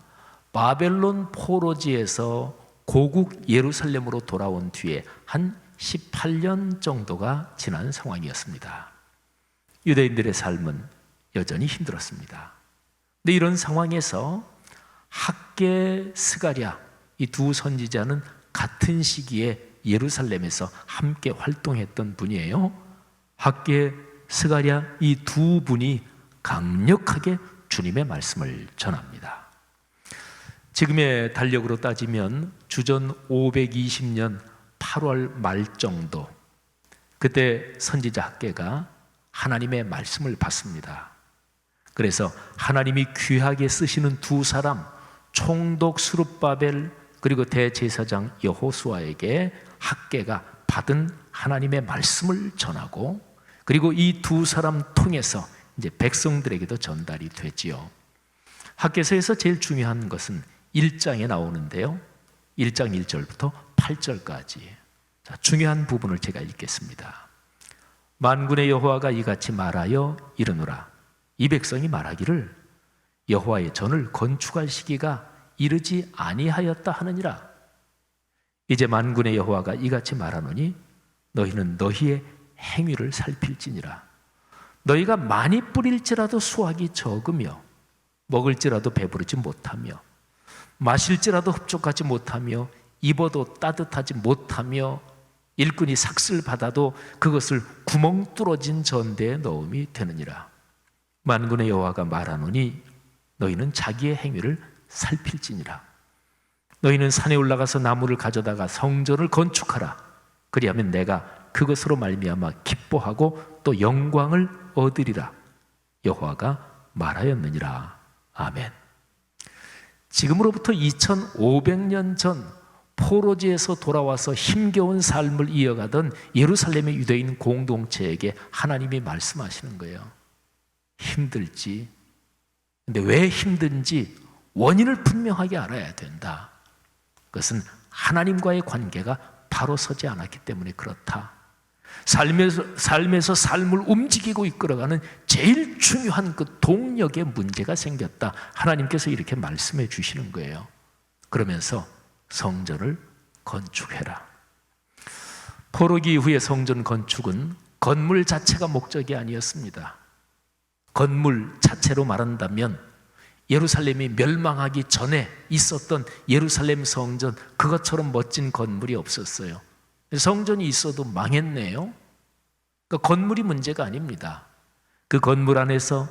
바벨론 포로지에서 고국 예루살렘으로 돌아온 뒤에 한 18년 정도가 지난 상황이었습니다. 유대인들의 삶은 여전히 힘들었습니다. 근데 이런 상황에서 학개, 스가랴 이 두 선지자는 같은 시기에 예루살렘에서 함께 활동했던 분이에요. 학개, 스가랴 이 두 분이 강력하게 주님의 말씀을 전합니다. 지금의 달력으로 따지면 주전 520년 8월 말 정도, 그때 선지자 학개가 하나님의 말씀을 받습니다. 그래서 하나님이 귀하게 쓰시는 두 사람, 총독 스룹바벨 그리고 대제사장 여호수아에게 학개가 받은 하나님의 말씀을 전하고, 그리고 이 두 사람 통해서 이제 백성들에게도 전달이 되지요. 학개서에서 제일 중요한 것은 1장에 나오는데요, 1장 1절부터 8절까지. 자, 중요한 부분을 제가 읽겠습니다. 만군의 여호와가 이같이 말하여 이르노라. 이 백성이 말하기를 여호와의 전을 건축할 시기가 이르지 아니하였다 하느니라. 이제 만군의 여호와가 이같이 말하노니 너희는 너희의 행위를 살필지니라. 너희가 많이 뿌릴지라도 수확이 적으며 먹을지라도 배부르지 못하며 마실지라도 흡족하지 못하며 입어도 따뜻하지 못하며 일꾼이 삭슬 받아도 그것을 구멍 뚫어진 전대에 넣음이 되느니라. 만군의 여호와가 말하노니 너희는 자기의 행위를 살필지니라. 너희는 산에 올라가서 나무를 가져다가 성전을 건축하라. 그리하면 내가 그것으로 말미암아 기뻐하고 또 영광을 얻으리라. 여호와가 말하였느니라. 아멘. 지금으로부터 2500년 전 포로지에서 돌아와서 힘겨운 삶을 이어가던 예루살렘의 유대인 공동체에게 하나님이 말씀하시는 거예요. 힘들지. 근데 왜 힘든지 원인을 분명하게 알아야 된다. 그것은 하나님과의 관계가 바로 서지 않았기 때문에 그렇다. 삶에서 삶을 움직이고 이끌어가는 제일 중요한 그 동력에 문제가 생겼다. 하나님께서 이렇게 말씀해 주시는 거예요. 그러면서 성전을 건축해라. 포로기 이후의 성전 건축은 건물 자체가 목적이 아니었습니다. 건물 자체로 말한다면 예루살렘이 멸망하기 전에 있었던 예루살렘 성전, 그것처럼 멋진 건물이 없었어요. 성전이 있어도 망했네요. 그러니까 건물이 문제가 아닙니다. 그 건물 안에서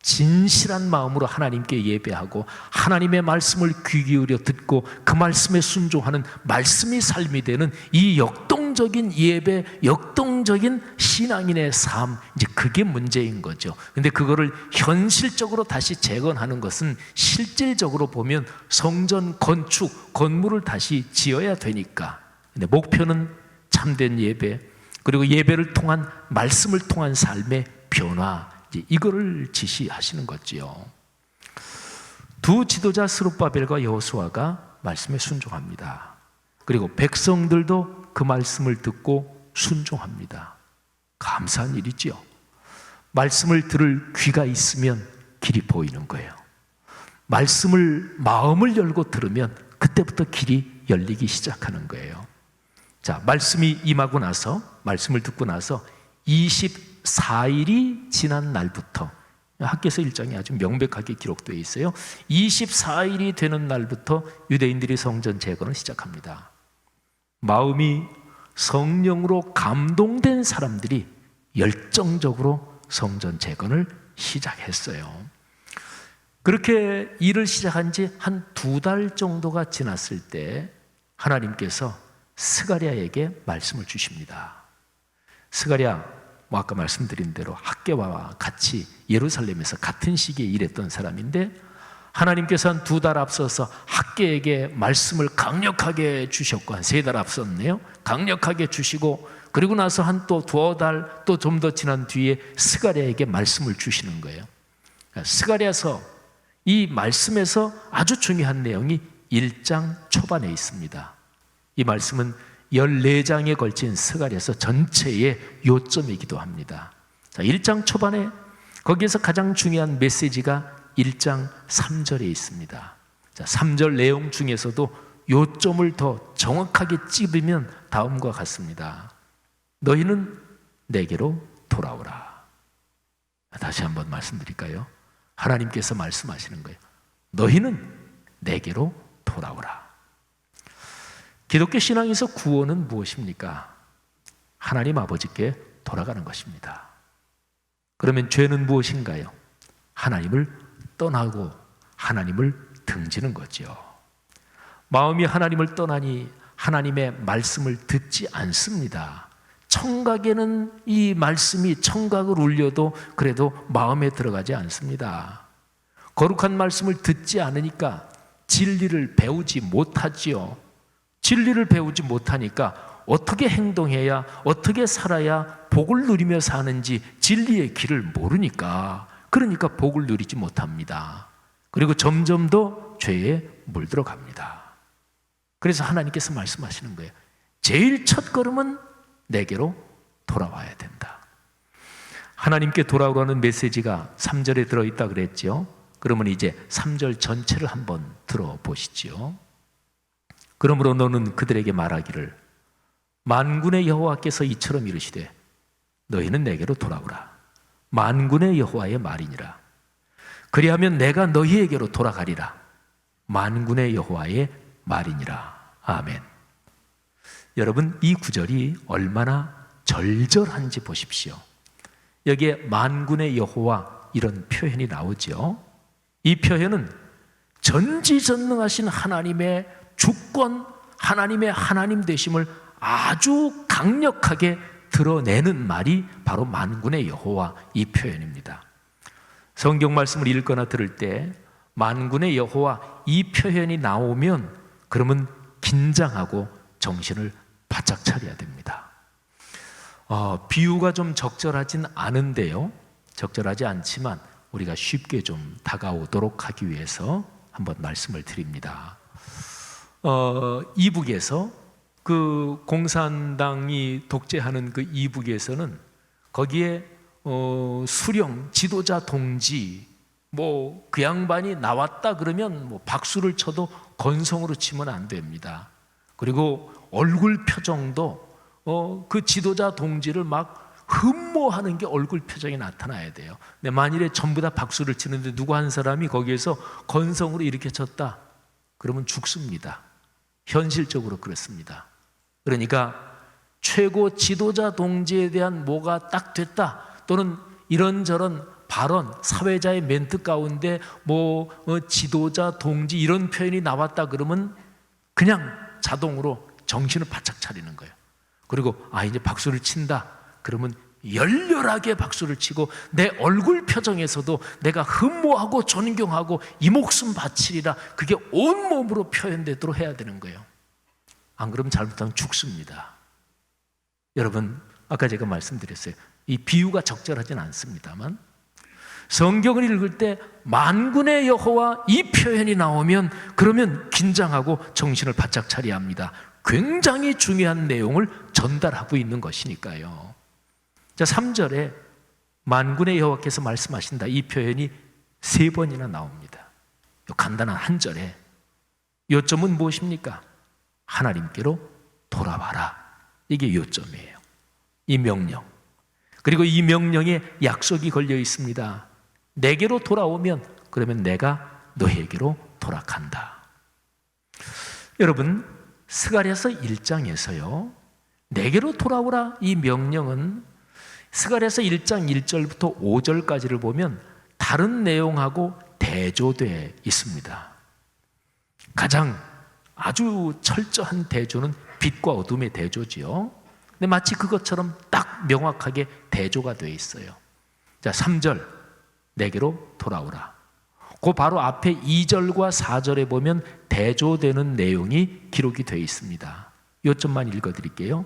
진실한 마음으로 하나님께 예배하고 하나님의 말씀을 귀 기울여 듣고 그 말씀에 순종하는 말씀이 삶이 되는 이 역동적인 예배, 역동적인 신앙인의 삶, 이제 그게 문제인 거죠. 근데 그거를 현실적으로 다시 재건하는 것은 실질적으로 보면 성전 건축, 건물을 다시 지어야 되니까. 근데 목표는 참된 예배, 그리고 예배를 통한 말씀을 통한 삶의 변화, 이거를 지시하시는 거지요. 두 지도자 스룹바벨과 여호수아가 말씀에 순종합니다. 그리고 백성들도 그 말씀을 듣고 순종합니다. 감사한 일이지요. 말씀을 들을 귀가 있으면 길이 보이는 거예요. 말씀을 마음을 열고 들으면 그때부터 길이 열리기 시작하는 거예요. 자, 말씀이 임하고 나서, 말씀을 듣고 나서 24일이 지난 날부터, 학개서 1장에 아주 명백하게 기록되어 있어요. 24일이 되는 날부터 유대인들이 성전 재건을 시작합니다. 마음이 성령으로 감동된 사람들이 열정적으로 성전 재건을 시작했어요. 그렇게 일을 시작한 지 한 2달 정도가 지났을 때 하나님께서 스가랴에게 말씀을 주십니다. 스가랴, 아까 말씀드린 대로 학개와 같이 예루살렘에서 같은 시기에 일했던 사람인데 하나님께서 한 2달 앞서서 학개에게 말씀을 강력하게 주셨고, 한 3달 앞섰네요. 강력하게 주시고 그리고 나서 한 또 두어 달 또 좀 더 지난 뒤에 스가랴에게 말씀을 주시는 거예요. 스가랴서 이 말씀에서 아주 중요한 내용이 1장 초반에 있습니다. 이 말씀은 14장에 걸친 스가랴서 전체의 요점이기도 합니다. 자, 1장 초반에 거기에서 가장 중요한 메시지가 1장 3절에 있습니다. 자, 3절 내용 중에서도 요점을 더 정확하게 찝으면 다음과 같습니다. 너희는 내게로 돌아오라. 다시 한번 말씀드릴까요? 하나님께서 말씀하시는 거예요. 너희는 내게로 돌아오라. 기독교 신앙에서 구원은 무엇입니까? 하나님 아버지께 돌아가는 것입니다. 그러면 죄는 무엇인가요? 하나님을 떠나고 하나님을 등지는 거죠. 마음이 하나님을 떠나니 하나님의 말씀을 듣지 않습니다. 청각에는 이 말씀이 청각을 울려도 그래도 마음에 들어가지 않습니다. 거룩한 말씀을 듣지 않으니까 진리를 배우지 못하지요. 진리를 배우지 못하니까 어떻게 행동해야, 어떻게 살아야 복을 누리며 사는지 진리의 길을 모르니까, 그러니까 복을 누리지 못합니다. 그리고 점점 더 죄에 물들어 갑니다. 그래서 하나님께서 말씀하시는 거예요. 제일 첫 걸음은 내게로 돌아와야 된다. 하나님께 돌아오라는 메시지가 3절에 들어있다 그랬죠. 그러면 이제 3절 전체를 한번 들어보시죠. 그러므로 너는 그들에게 말하기를 만군의 여호와께서 이처럼 이르시되 너희는 내게로 돌아오라. 만군의 여호와의 말이니라. 그리하면 내가 너희에게로 돌아가리라. 만군의 여호와의 말이니라. 아멘. 여러분, 이 구절이 얼마나 절절한지 보십시오. 여기에 만군의 여호와 이런 표현이 나오죠. 이 표현은 전지전능하신 하나님의 주권, 하나님의 하나님 되심을 아주 강력하게 드러내는 말이 바로 만군의 여호와 이 표현입니다. 성경 말씀을 읽거나 들을 때 만군의 여호와 이 표현이 나오면 그러면 긴장하고 정신을 바짝 차려야 됩니다. 비유가 좀 적절하진 않은데요. 적절하지 않지만 우리가 쉽게 좀 다가오도록 하기 위해서 한번 말씀을 드립니다. 이북에서 그 공산당이 독재하는 그 이북에서는 거기에 수령 지도자 동지 뭐 그 양반이 나왔다 그러면 뭐 박수를 쳐도 건성으로 치면 안 됩니다. 그리고 얼굴 표정도 그 지도자 동지를 막 흠모하는 게 얼굴 표정이 나타나야 돼요. 근데 만일에 전부 다 박수를 치는데 누구 한 사람이 거기에서 건성으로 이렇게 쳤다 그러면 죽습니다. 현실적으로 그렇습니다. 그러니까 최고 지도자 동지에 대한 뭐가 딱 됐다 또는 이런저런 발언, 사회자의 멘트 가운데 지도자 동지 이런 표현이 나왔다 그러면 그냥 자동으로 정신을 바짝 차리는 거예요. 그리고 이제 박수를 친다 그러면 열렬하게 박수를 치고 내 얼굴 표정에서도 내가 흠모하고 존경하고 이 목숨 바치리라 그게 온몸으로 표현되도록 해야 되는 거예요. 안 그러면 잘못하면 죽습니다. 여러분, 아까 제가 말씀드렸어요. 이 비유가 적절하진 않습니다만 성경을 읽을 때 만군의 여호와 이 표현이 나오면 그러면 긴장하고 정신을 바짝 차려야 합니다. 굉장히 중요한 내용을 전달하고 있는 것이니까요. 자, 3절에 만군의 여호와께서 말씀하신다 이 표현이 3번이나 나옵니다. 이 간단한 한 절에 요점은 무엇입니까? 하나님께로 돌아와라. 이게 요점이에요. 이 명령. 그리고 이 명령에 약속이 걸려 있습니다. 내게로 돌아오면 그러면 내가 너에게로 돌아간다. 여러분, 스가랴서 1장에서요 내게로 돌아오라 이 명령은 스가랴서 1장 1절부터 5절까지를 보면 다른 내용하고 대조되어 있습니다. 가장 아주 철저한 대조는 빛과 어둠의 대조지요. 근데 마치 그것처럼 딱 명확하게 대조가 되어 있어요. 자, 3절 내게로 돌아오라. 그 바로 앞에 2절과 4절에 보면 대조되는 내용이 기록이 되어 있습니다. 요점만 읽어드릴게요.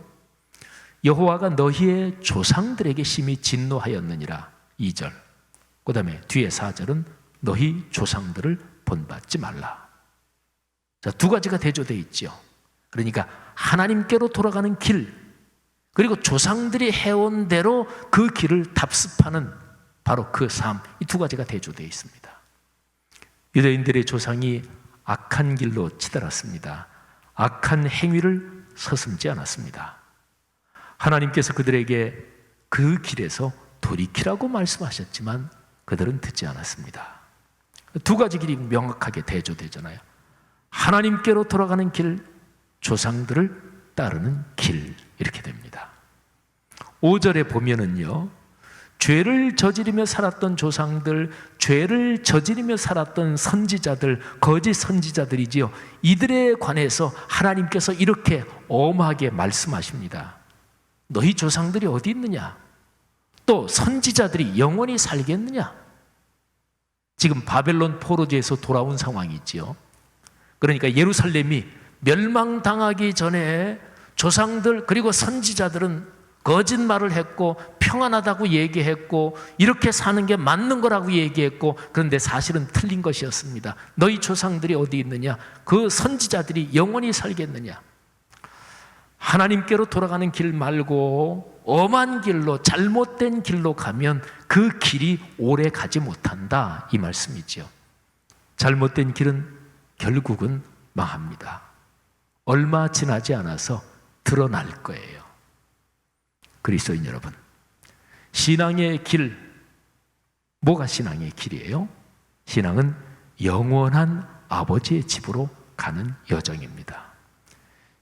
여호와가 너희의 조상들에게 심히 진노하였느니라. 2절. 그 다음에 뒤에 4절은 너희 조상들을 본받지 말라. 자, 두 가지가 대조되어 있죠. 그러니까 하나님께로 돌아가는 길, 그리고 조상들이 해온 대로 그 길을 답습하는 바로 그 삶, 이 두 가지가 대조되어 있습니다. 유대인들의 조상이 악한 길로 치달았습니다. 악한 행위를 서슴지 않았습니다. 하나님께서 그들에게 그 길에서 돌이키라고 말씀하셨지만 그들은 듣지 않았습니다. 두 가지 길이 명확하게 대조되잖아요. 하나님께로 돌아가는 길, 조상들을 따르는 길, 이렇게 됩니다. 5절에 보면은요, 죄를 저지르며 살았던 조상들, 죄를 저지르며 살았던 선지자들, 거짓 선지자들이지요, 이들에 관해서 하나님께서 이렇게 엄하게 말씀하십니다. 너희 조상들이 어디 있느냐? 또 선지자들이 영원히 살겠느냐? 지금 바벨론 포로지에서 돌아온 상황이지요. 그러니까 예루살렘이 멸망당하기 전에 조상들 그리고 선지자들은 거짓말을 했고 평안하다고 얘기했고 이렇게 사는 게 맞는 거라고 얘기했고, 그런데 사실은 틀린 것이었습니다. 너희 조상들이 어디 있느냐? 그 선지자들이 영원히 살겠느냐? 하나님께로 돌아가는 길 말고 엄한 길로, 잘못된 길로 가면 그 길이 오래 가지 못한다, 이 말씀이죠. 잘못된 길은 결국은 망합니다. 얼마 지나지 않아서 드러날 거예요. 그리스도인 여러분, 신앙의 길, 뭐가 신앙의 길이에요? 신앙은 영원한 아버지의 집으로 가는 여정입니다.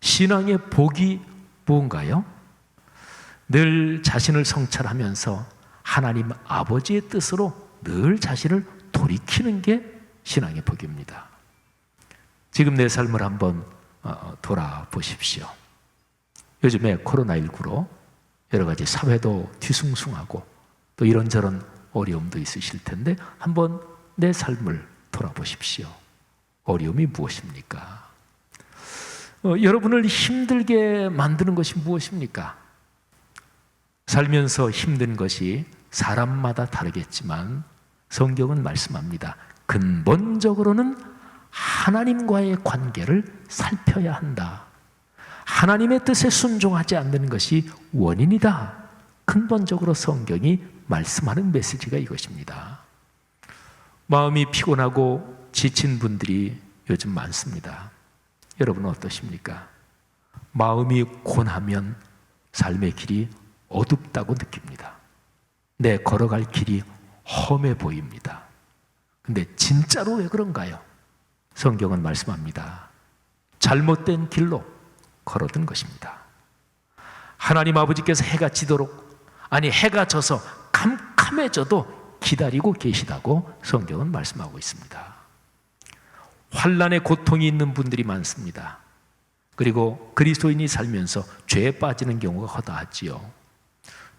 신앙의 복이 뭔가요? 늘 자신을 성찰하면서 하나님 아버지의 뜻으로 늘 자신을 돌이키는 게 신앙의 복입니다. 지금 내 삶을 한번 돌아보십시오. 요즘에 코로나19로 여러 가지 사회도 뒤숭숭하고 또 이런저런 어려움도 있으실 텐데 한번 내 삶을 돌아보십시오. 어려움이 무엇입니까? 여러분을 힘들게 만드는 것이 무엇입니까? 살면서 힘든 것이 사람마다 다르겠지만 성경은 말씀합니다. 근본적으로는 하나님과의 관계를 살펴야 한다. 하나님의 뜻에 순종하지 않는 것이 원인이다. 근본적으로 성경이 말씀하는 메시지가 이것입니다. 마음이 피곤하고 지친 분들이 요즘 많습니다. 여러분은 어떠십니까? 마음이 곤하면 삶의 길이 어둡다고 느낍니다. 내 걸어갈 길이 험해 보입니다. 근데 진짜로 왜 그런가요? 성경은 말씀합니다. 잘못된 길로 걸어든 것입니다. 하나님 아버지께서 해가 지도록, 아니 해가 져서 캄캄해져도 기다리고 계시다고 성경은 말씀하고 있습니다. 환난의 고통이 있는 분들이 많습니다. 그리고 그리스도인이 살면서 죄에 빠지는 경우가 허다하지요.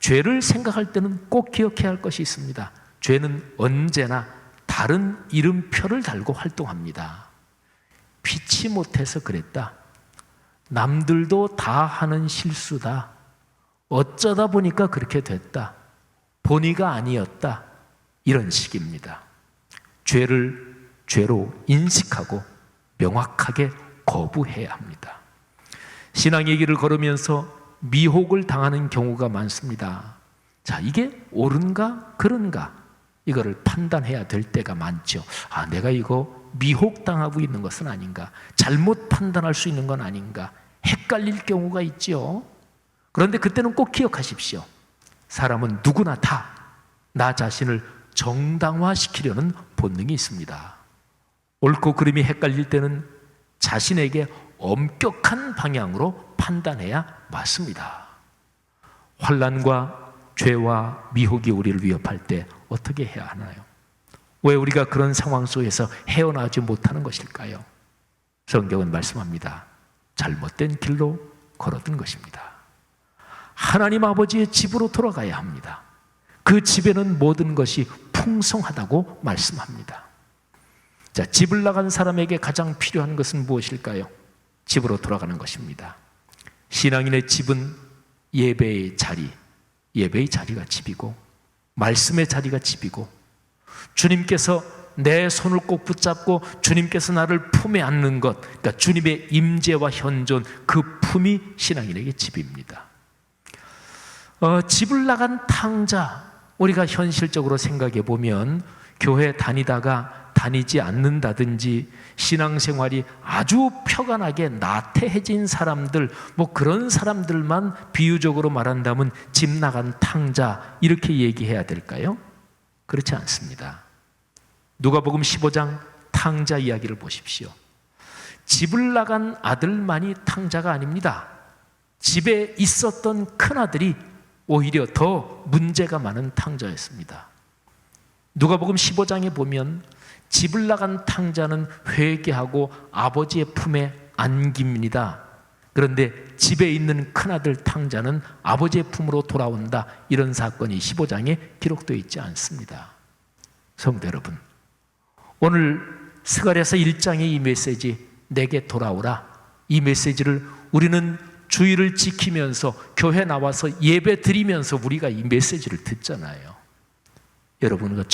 죄를 생각할 때는 꼭 기억해야 할 것이 있습니다. 죄는 언제나 다른 이름표를 달고 활동합니다. 피치 못해서 그랬다. 남들도 다 하는 실수다. 어쩌다 보니까 그렇게 됐다. 본의가 아니었다. 이런 식입니다. 죄를 죄로 인식하고 명확하게 거부해야 합니다. 신앙의 길을 걸으면서 미혹을 당하는 경우가 많습니다. 자, 이게 옳은가 그른가 이거를 판단해야 될 때가 많죠. 아, 내가 이거 미혹당하고 있는 것은 아닌가, 잘못 판단할 수 있는 건 아닌가, 헷갈릴 경우가 있죠. 그런데 그때는 꼭 기억하십시오. 사람은 누구나 다 나 자신을 정당화시키려는 본능이 있습니다. 옳고 그름이 헷갈릴 때는 자신에게 엄격한 방향으로 판단해야 맞습니다. 환난과 죄와 미혹이 우리를 위협할 때 어떻게 해야 하나요? 왜 우리가 그런 상황 속에서 헤어나지 못하는 것일까요? 성경은 말씀합니다. 잘못된 길로 걸어든 것입니다. 하나님 아버지의 집으로 돌아가야 합니다. 그 집에는 모든 것이 풍성하다고 말씀합니다. 자, 집을 나간 사람에게 가장 필요한 것은 무엇일까요? 집으로 돌아가는 것입니다. 신앙인의 집은 예배의 자리가 집이고 말씀의 자리가 집이고 주님께서 내 손을 꼭 붙잡고 주님께서 나를 품에 안는 것, 그러니까 주님의 임재와 현존, 그 품이 신앙인에게 집입니다. 집을 나간 탕자, 우리가 현실적으로 생각해 보면 교회 다니다가 다니지 않는다든지 신앙생활이 아주 평안하게 나태해진 사람들, 뭐 그런 사람들만 비유적으로 말한다면 집 나간 탕자 이렇게 얘기해야 될까요? 그렇지 않습니다. 누가복음 15장 탕자 이야기를 보십시오. 집을 나간 아들만이 탕자가 아닙니다. 집에 있었던 큰아들이 오히려 더 문제가 많은 탕자였습니다. 누가복음 15장에 보면 집을 나간 탕자는 회개하고 아버지의 품에 안깁니다. 그런데 집에 있는 큰아들 탕자는 아버지의 품으로 돌아온다. 이런 사건이 15장에 기록되어 있지 않습니다. 성도 여러분, 오늘 스가랴서 1장의 이 메시지, 내게 돌아오라, 이 메시지를 우리는 주의를 지키면서 교회 나와서 예배 드리면서 우리가 이 메시지를 듣잖아요. 여러분과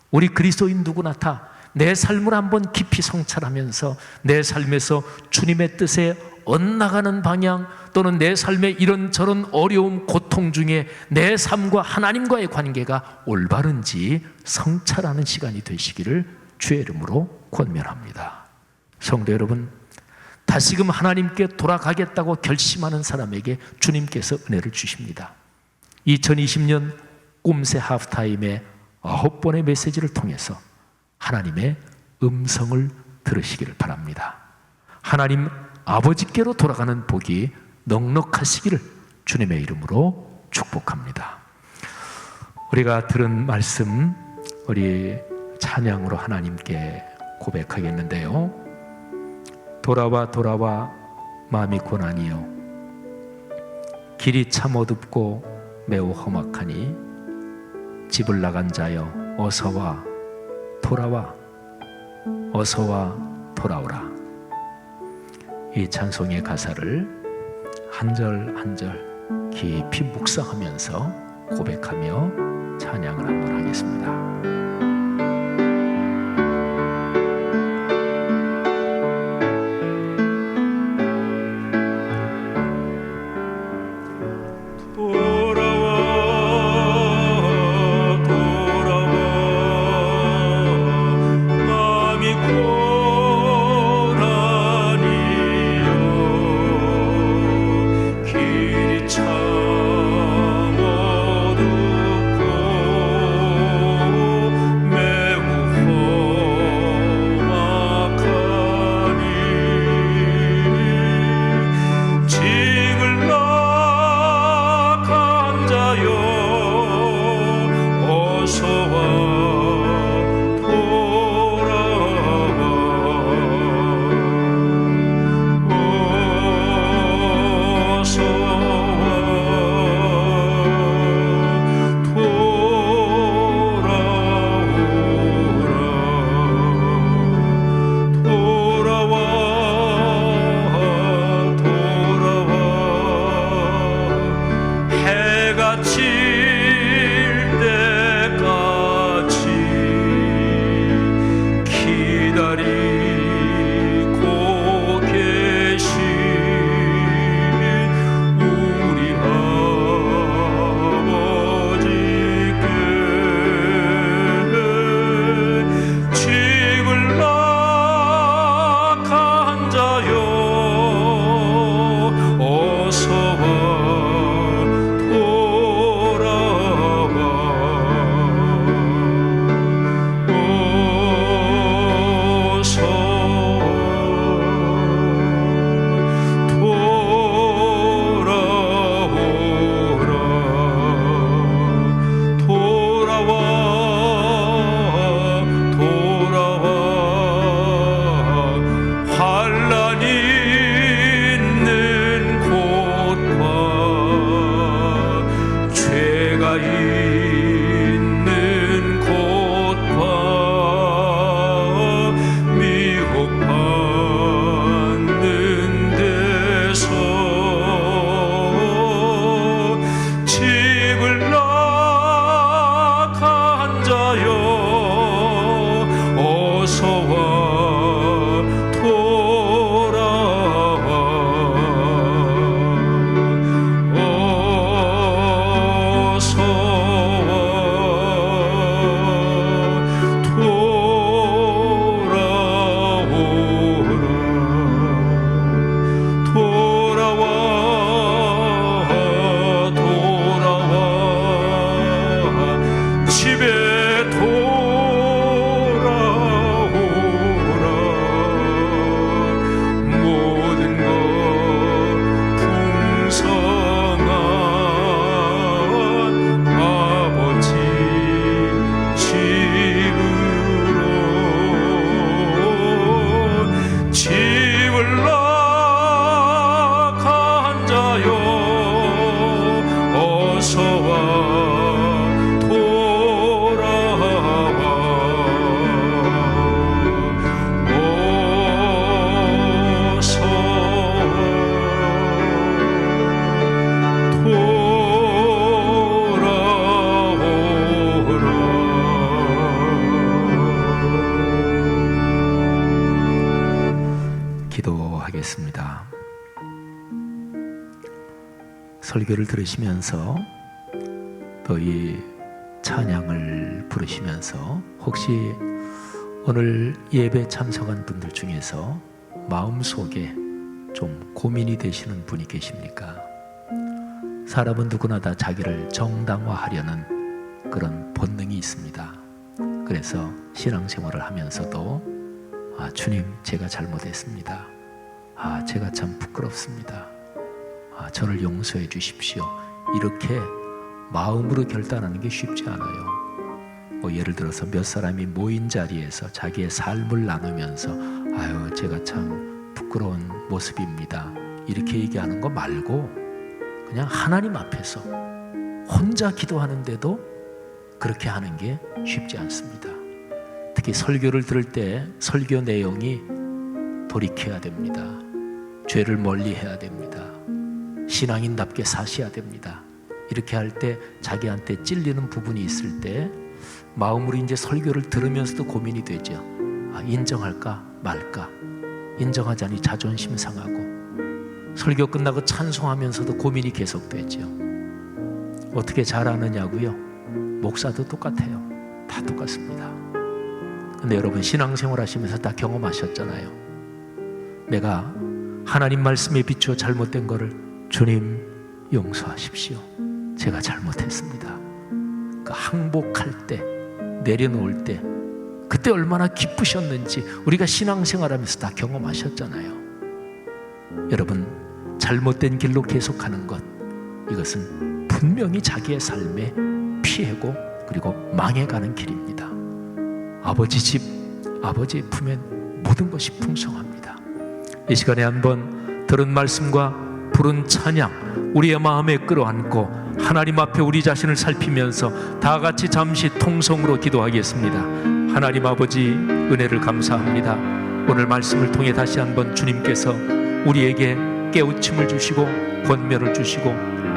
우리 그리스도인 누구나 다 내 삶을 한번 깊이 성찰하면서 내 삶에서 주님의 뜻에 엇나가는 방향, 또는 내 삶의 이런저런 어려움, 고통 중에 내 삶과 하나님과의 관계가 올바른지 성찰하는 시간이 되시기를 주의 이름으로 권면합니다. 성도 여러분, 다시금 하나님께 돌아가겠다고 결심하는 사람에게 주님께서 은혜를 주십니다. 2020년 꿈새 하프타임의 9번의 메시지를 통해서 하나님의 음성을 들으시기를 바랍니다. 하나님 아버지께로 돌아가는 복이 넉넉하시기를 주님의 이름으로 축복합니다. 우리가 들은 말씀, 우리 찬양으로 하나님께 고백하겠는데요. 돌아와 돌아와 마음이 고난이요, 길이 참 어둡고 매우 험악하니 집을 나간 자여 어서와 돌아와, 어서와 돌아오라. 이 찬송의 가사를 한 절 한 절 깊이 묵상하면서 고백하며 찬양을 한번 하겠습니다. 설교를 들으시면서 또 이 찬양을 부르시면서 혹시 오늘 예배 참석한 분들 중에서 마음속에 좀 고민이 되시는 분이 계십니까? 사람은 누구나 다 자기를 정당화하려는 그런 본능이 있습니다. 그래서 신앙생활을 하면서도 주님, 제가 잘못했습니다. 제가 참 부끄럽습니다. 저를 용서해 주십시오. 이렇게 마음으로 결단하는 게 쉽지 않아요. 예를 들어서 몇 사람이 모인 자리에서 자기의 삶을 나누면서 제가 참 부끄러운 모습입니다. 이렇게 얘기하는 거 말고 그냥 하나님 앞에서 혼자 기도하는데도 그렇게 하는 게 쉽지 않습니다. 특히 설교를 들을 때 설교 내용이 돌이켜야 됩니다. 죄를 멀리해야 됩니다. 신앙인답게 사셔야 됩니다. 이렇게 할 때 자기한테 찔리는 부분이 있을 때 마음으로 이제 설교를 들으면서도 고민이 되죠. 인정할까 말까. 인정하자니 자존심 상하고, 설교 끝나고 찬송하면서도 고민이 계속되죠. 어떻게 잘하느냐고요? 목사도 똑같아요. 다 똑같습니다. 근데 여러분, 신앙생활 하시면서 다 경험하셨잖아요. 내가 하나님 말씀에 비추어 잘못된 거를 주님 용서하십시오. 제가 잘못했습니다. 그 항복할 때, 내려놓을 때 그때 얼마나 기쁘셨는지 우리가 신앙생활하면서 다 경험하셨잖아요. 여러분, 잘못된 길로 계속하는 것, 이것은 분명히 자기의 삶의 피해고 그리고 망해가는 길입니다. 아버지 집, 아버지의 품엔 모든 것이 풍성합니다. 이 시간에 한번 들은 말씀과 부른 찬양 우리의 마음에 끌어안고 하나님 앞에 우리 자신을 살피면서 다 같이 잠시 통성으로 기도하겠습니다. 하나님 아버지, 은혜를 감사합니다. 오늘 말씀을 통해 다시 한번 주님께서 우리에게 깨우침을 주시고 권면을 주시고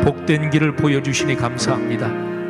복된 길을 보여주시니 감사합니다.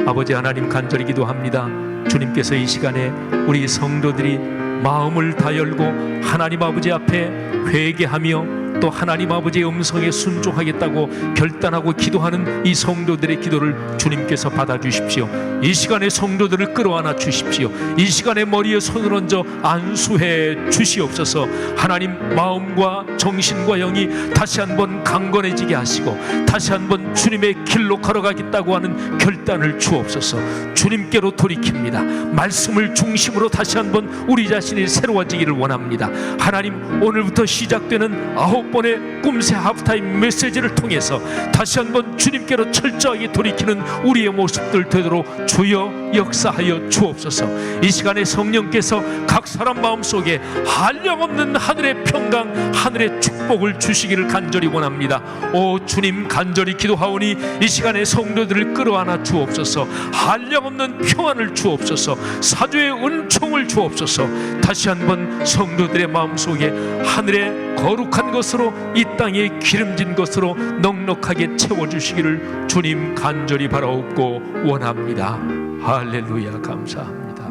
아버지 하나님, 간절히 기도합니다. 주님께서 이 시간에 우리 성도들이 마음을 다 열고 하나님 아버지 앞에 회개하며 또 하나님 아버지의 음성에 순종하겠다고 결단하고 기도하는 이 성도들의 기도를 주님께서 받아주십시오. 이 시간에 성도들을 끌어안아 주십시오. 이 시간에 머리에 손을 얹어 안수해 주시옵소서. 하나님, 마음과 정신과 영이 다시 한번 강건해지게 하시고 다시 한번 주님의 길로 걸어가겠다고 하는 결단을 주옵소서. 주님께로 돌이킵니다. 말씀을 중심으로 다시 한번 우리 자신이 새로워지기를 원합니다. 하나님, 오늘부터 시작되는 9번의 꿈새 하프타임 메시지를 통해서 다시 한번 주님께로 철저하게 돌이키는 우리의 모습들 되도록 주여 역사하여 주옵소서. 이 시간에 성령께서 각 사람 마음속에 한량없는 하늘의 평강, 하늘의 축복을 주시기를 간절히 원합니다. 오 주님, 간절히 기도하오니 이 시간에 성도들을 끌어안아 주옵소서. 한량없는 평안을 주옵소서. 사주의 은총을 주옵소서. 다시 한번 성도들의 마음속에 하늘의 거룩한 것으로, 이 땅에 기름진 것으로 넉넉하게 채워주시기를 주님 간절히 바라옵고 원합니다. 할렐루야, 감사합니다.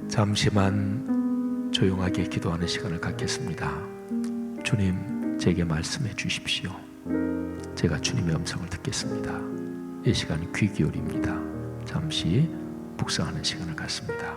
잠시만 조용하게 기도하는 시간을 갖겠습니다. 주님, 제게 말씀해 주십시오. 제가 주님의 음성을 듣겠습니다. 이 시간 귀 기울입니다. 잠시 묵상하는 시간을 갖습니다.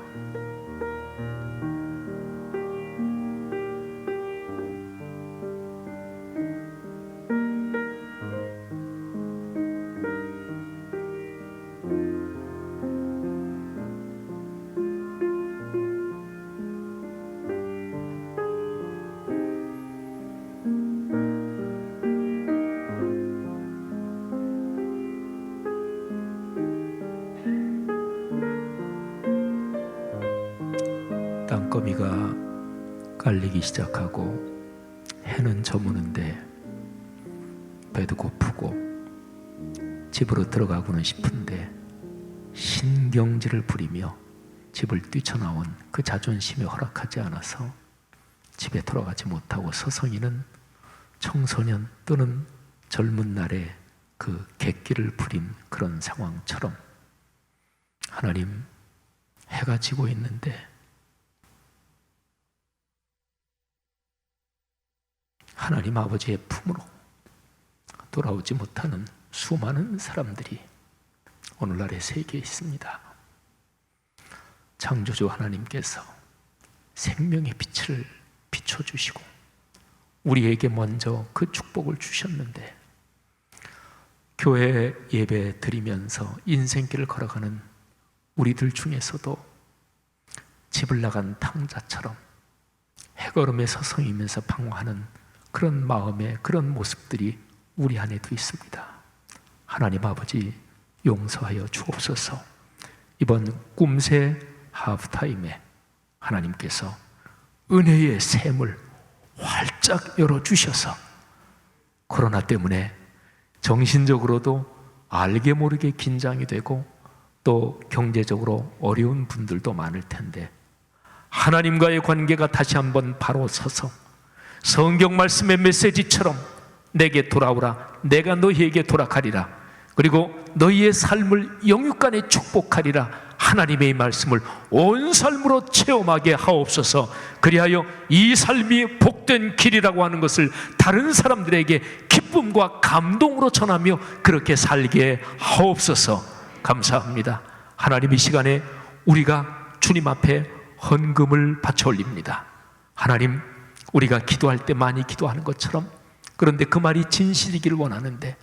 땅거미가 깔리기 시작하고 해는 저무는데 배도 고프고 집으로 들어가고는 싶은데 신경질을 부리며 집을 뛰쳐나온 그 자존심이 허락하지 않아서 집에 돌아가지 못하고 서성이는 청소년 또는 젊은 날의 그 객기를 부린 그런 상황처럼, 하나님, 해가 지고 있는데 하나님 아버지의 품으로 돌아오지 못하는 수많은 사람들이 오늘날의 세계에 있습니다. 창조주 하나님께서 생명의 빛을 비춰주시고 우리에게 먼저 그 축복을 주셨는데, 교회 예배 드리면서 인생길을 걸어가는 우리들 중에서도 집을 나간 탕자처럼 해걸음에 서성이면서 방황하는 그런 마음의 그런 모습들이 우리 안에도 있습니다. 하나님 아버지, 용서하여 주옵소서. 이번 꿈새 하프타임에 하나님께서 은혜의 샘을 활짝 열어주셔서 코로나 때문에 정신적으로도 알게 모르게 긴장이 되고 또 경제적으로 어려운 분들도 많을 텐데, 하나님과의 관계가 다시 한번 바로 서서 성경 말씀의 메시지처럼 내게 돌아오라, 내가 너희에게 돌아가리라, 그리고 너희의 삶을 영육간에 축복하리라, 하나님의 말씀을 온 삶으로 체험하게 하옵소서. 그리하여 이 삶이 복된 길이라고 하는 것을 다른 사람들에게 기쁨과 감동으로 전하며 그렇게 살게 하옵소서. 감사합니다. 하나님, 이 시간에 우리가 주님 앞에 헌금을 바쳐 올립니다. 하나님, 우리가 기도할 때 많이 기도하는 것처럼, 그런데 그 말이 진실이기를 원하는데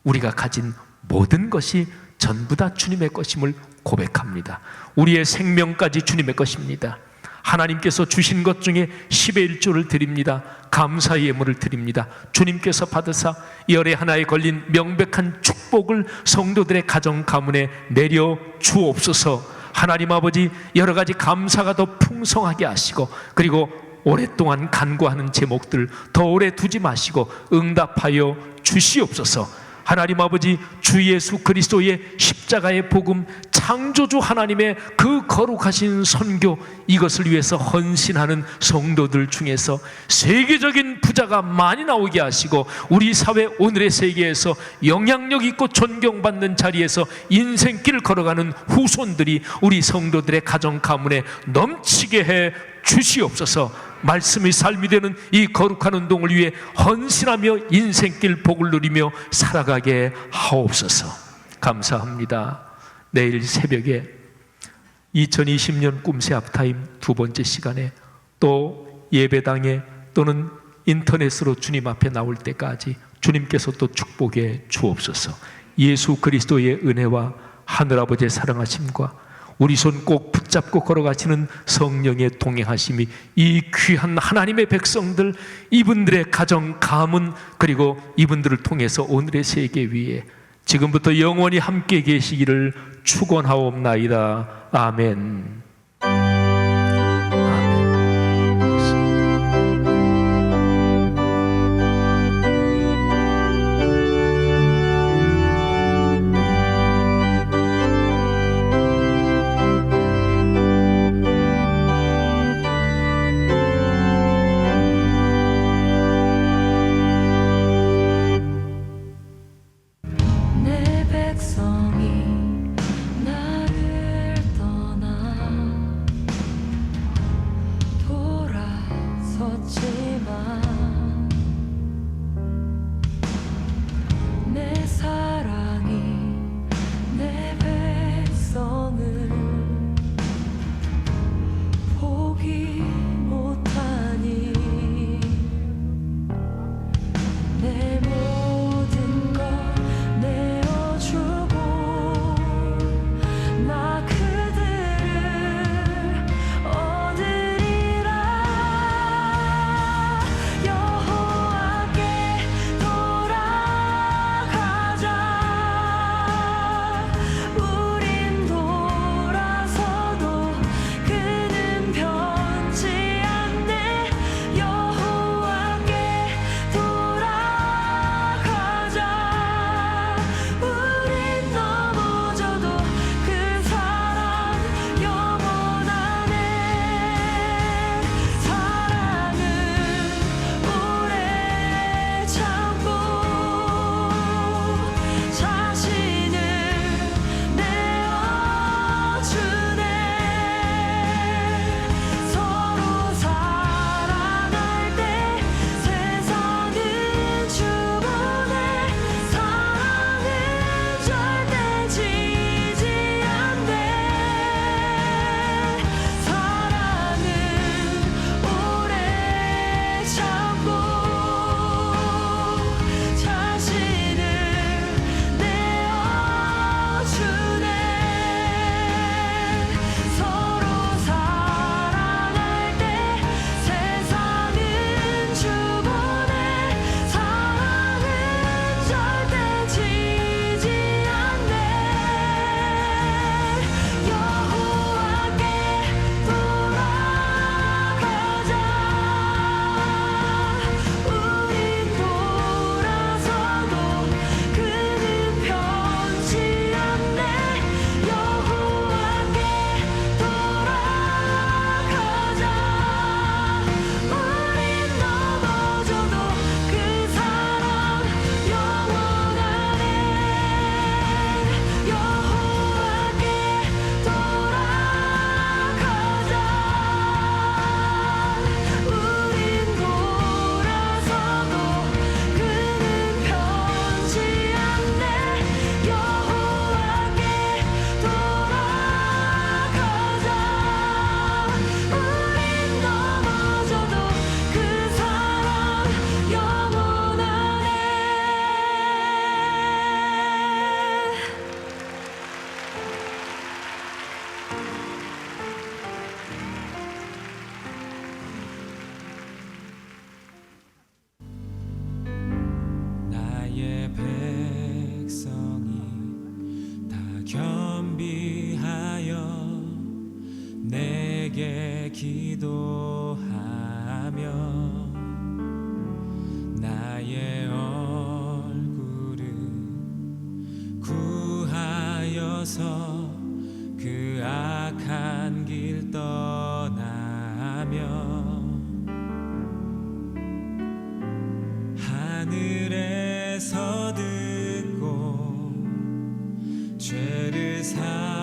우리가 가진 모든 것이 전부 다 주님의 것임을 고백합니다. 우리의 생명까지 주님의 것입니다. 하나님께서 주신 것 중에 10의 1조를 드립니다. 감사의 예물을 드립니다. 주님께서 받으사 열의 하나에 걸린 명백한 축복을 성도들의 가정 가문에 내려 주옵소서. 하나님 아버지, 여러 가지 감사가 더 풍성하게 하시고, 그리고 오랫동안 간구하는 제목들 더 오래 두지 마시고 응답하여 주시옵소서. 하나님 아버지, 주 예수 그리스도의 십자가의 복음, 창조주 하나님의 그 거룩하신 선교, 이것을 위해서 헌신하는 성도들 중에서 세계적인 부자가 많이 나오게 하시고, 우리 사회 오늘의 세계에서 영향력 있고 존경받는 자리에서 인생길을 걸어가는 후손들이 우리 성도들의 가정 가문에 넘치게 해 주시옵소서. 말씀의 삶이 되는 이 거룩한 운동을 위해 헌신하며 인생길 복을 누리며 살아가게 하옵소서. 감사합니다. 내일 새벽에 2020년 꿈새 앞타임 두 번째 시간에 또 예배당에 또는 인터넷으로 주님 앞에 나올 때까지 주님께서 또 축복해 주옵소서. 예수 그리스도의 은혜와 하늘아버지의 사랑하심과 우리 손 꼭 붙잡고 걸어가시는 성령의 동행하심이 이 귀한 하나님의 백성들, 이분들의 가정 가문, 그리고 이분들을 통해서 오늘의 세계 위에 지금부터 영원히 함께 계시기를 축원하옵나이다. 아멘. 내 백성이 나를 떠나 겸비하여 내게 기도하며 나의 얼굴을 구하여서 그 악한 길 떠나며 하늘에서 듣고 죄를 사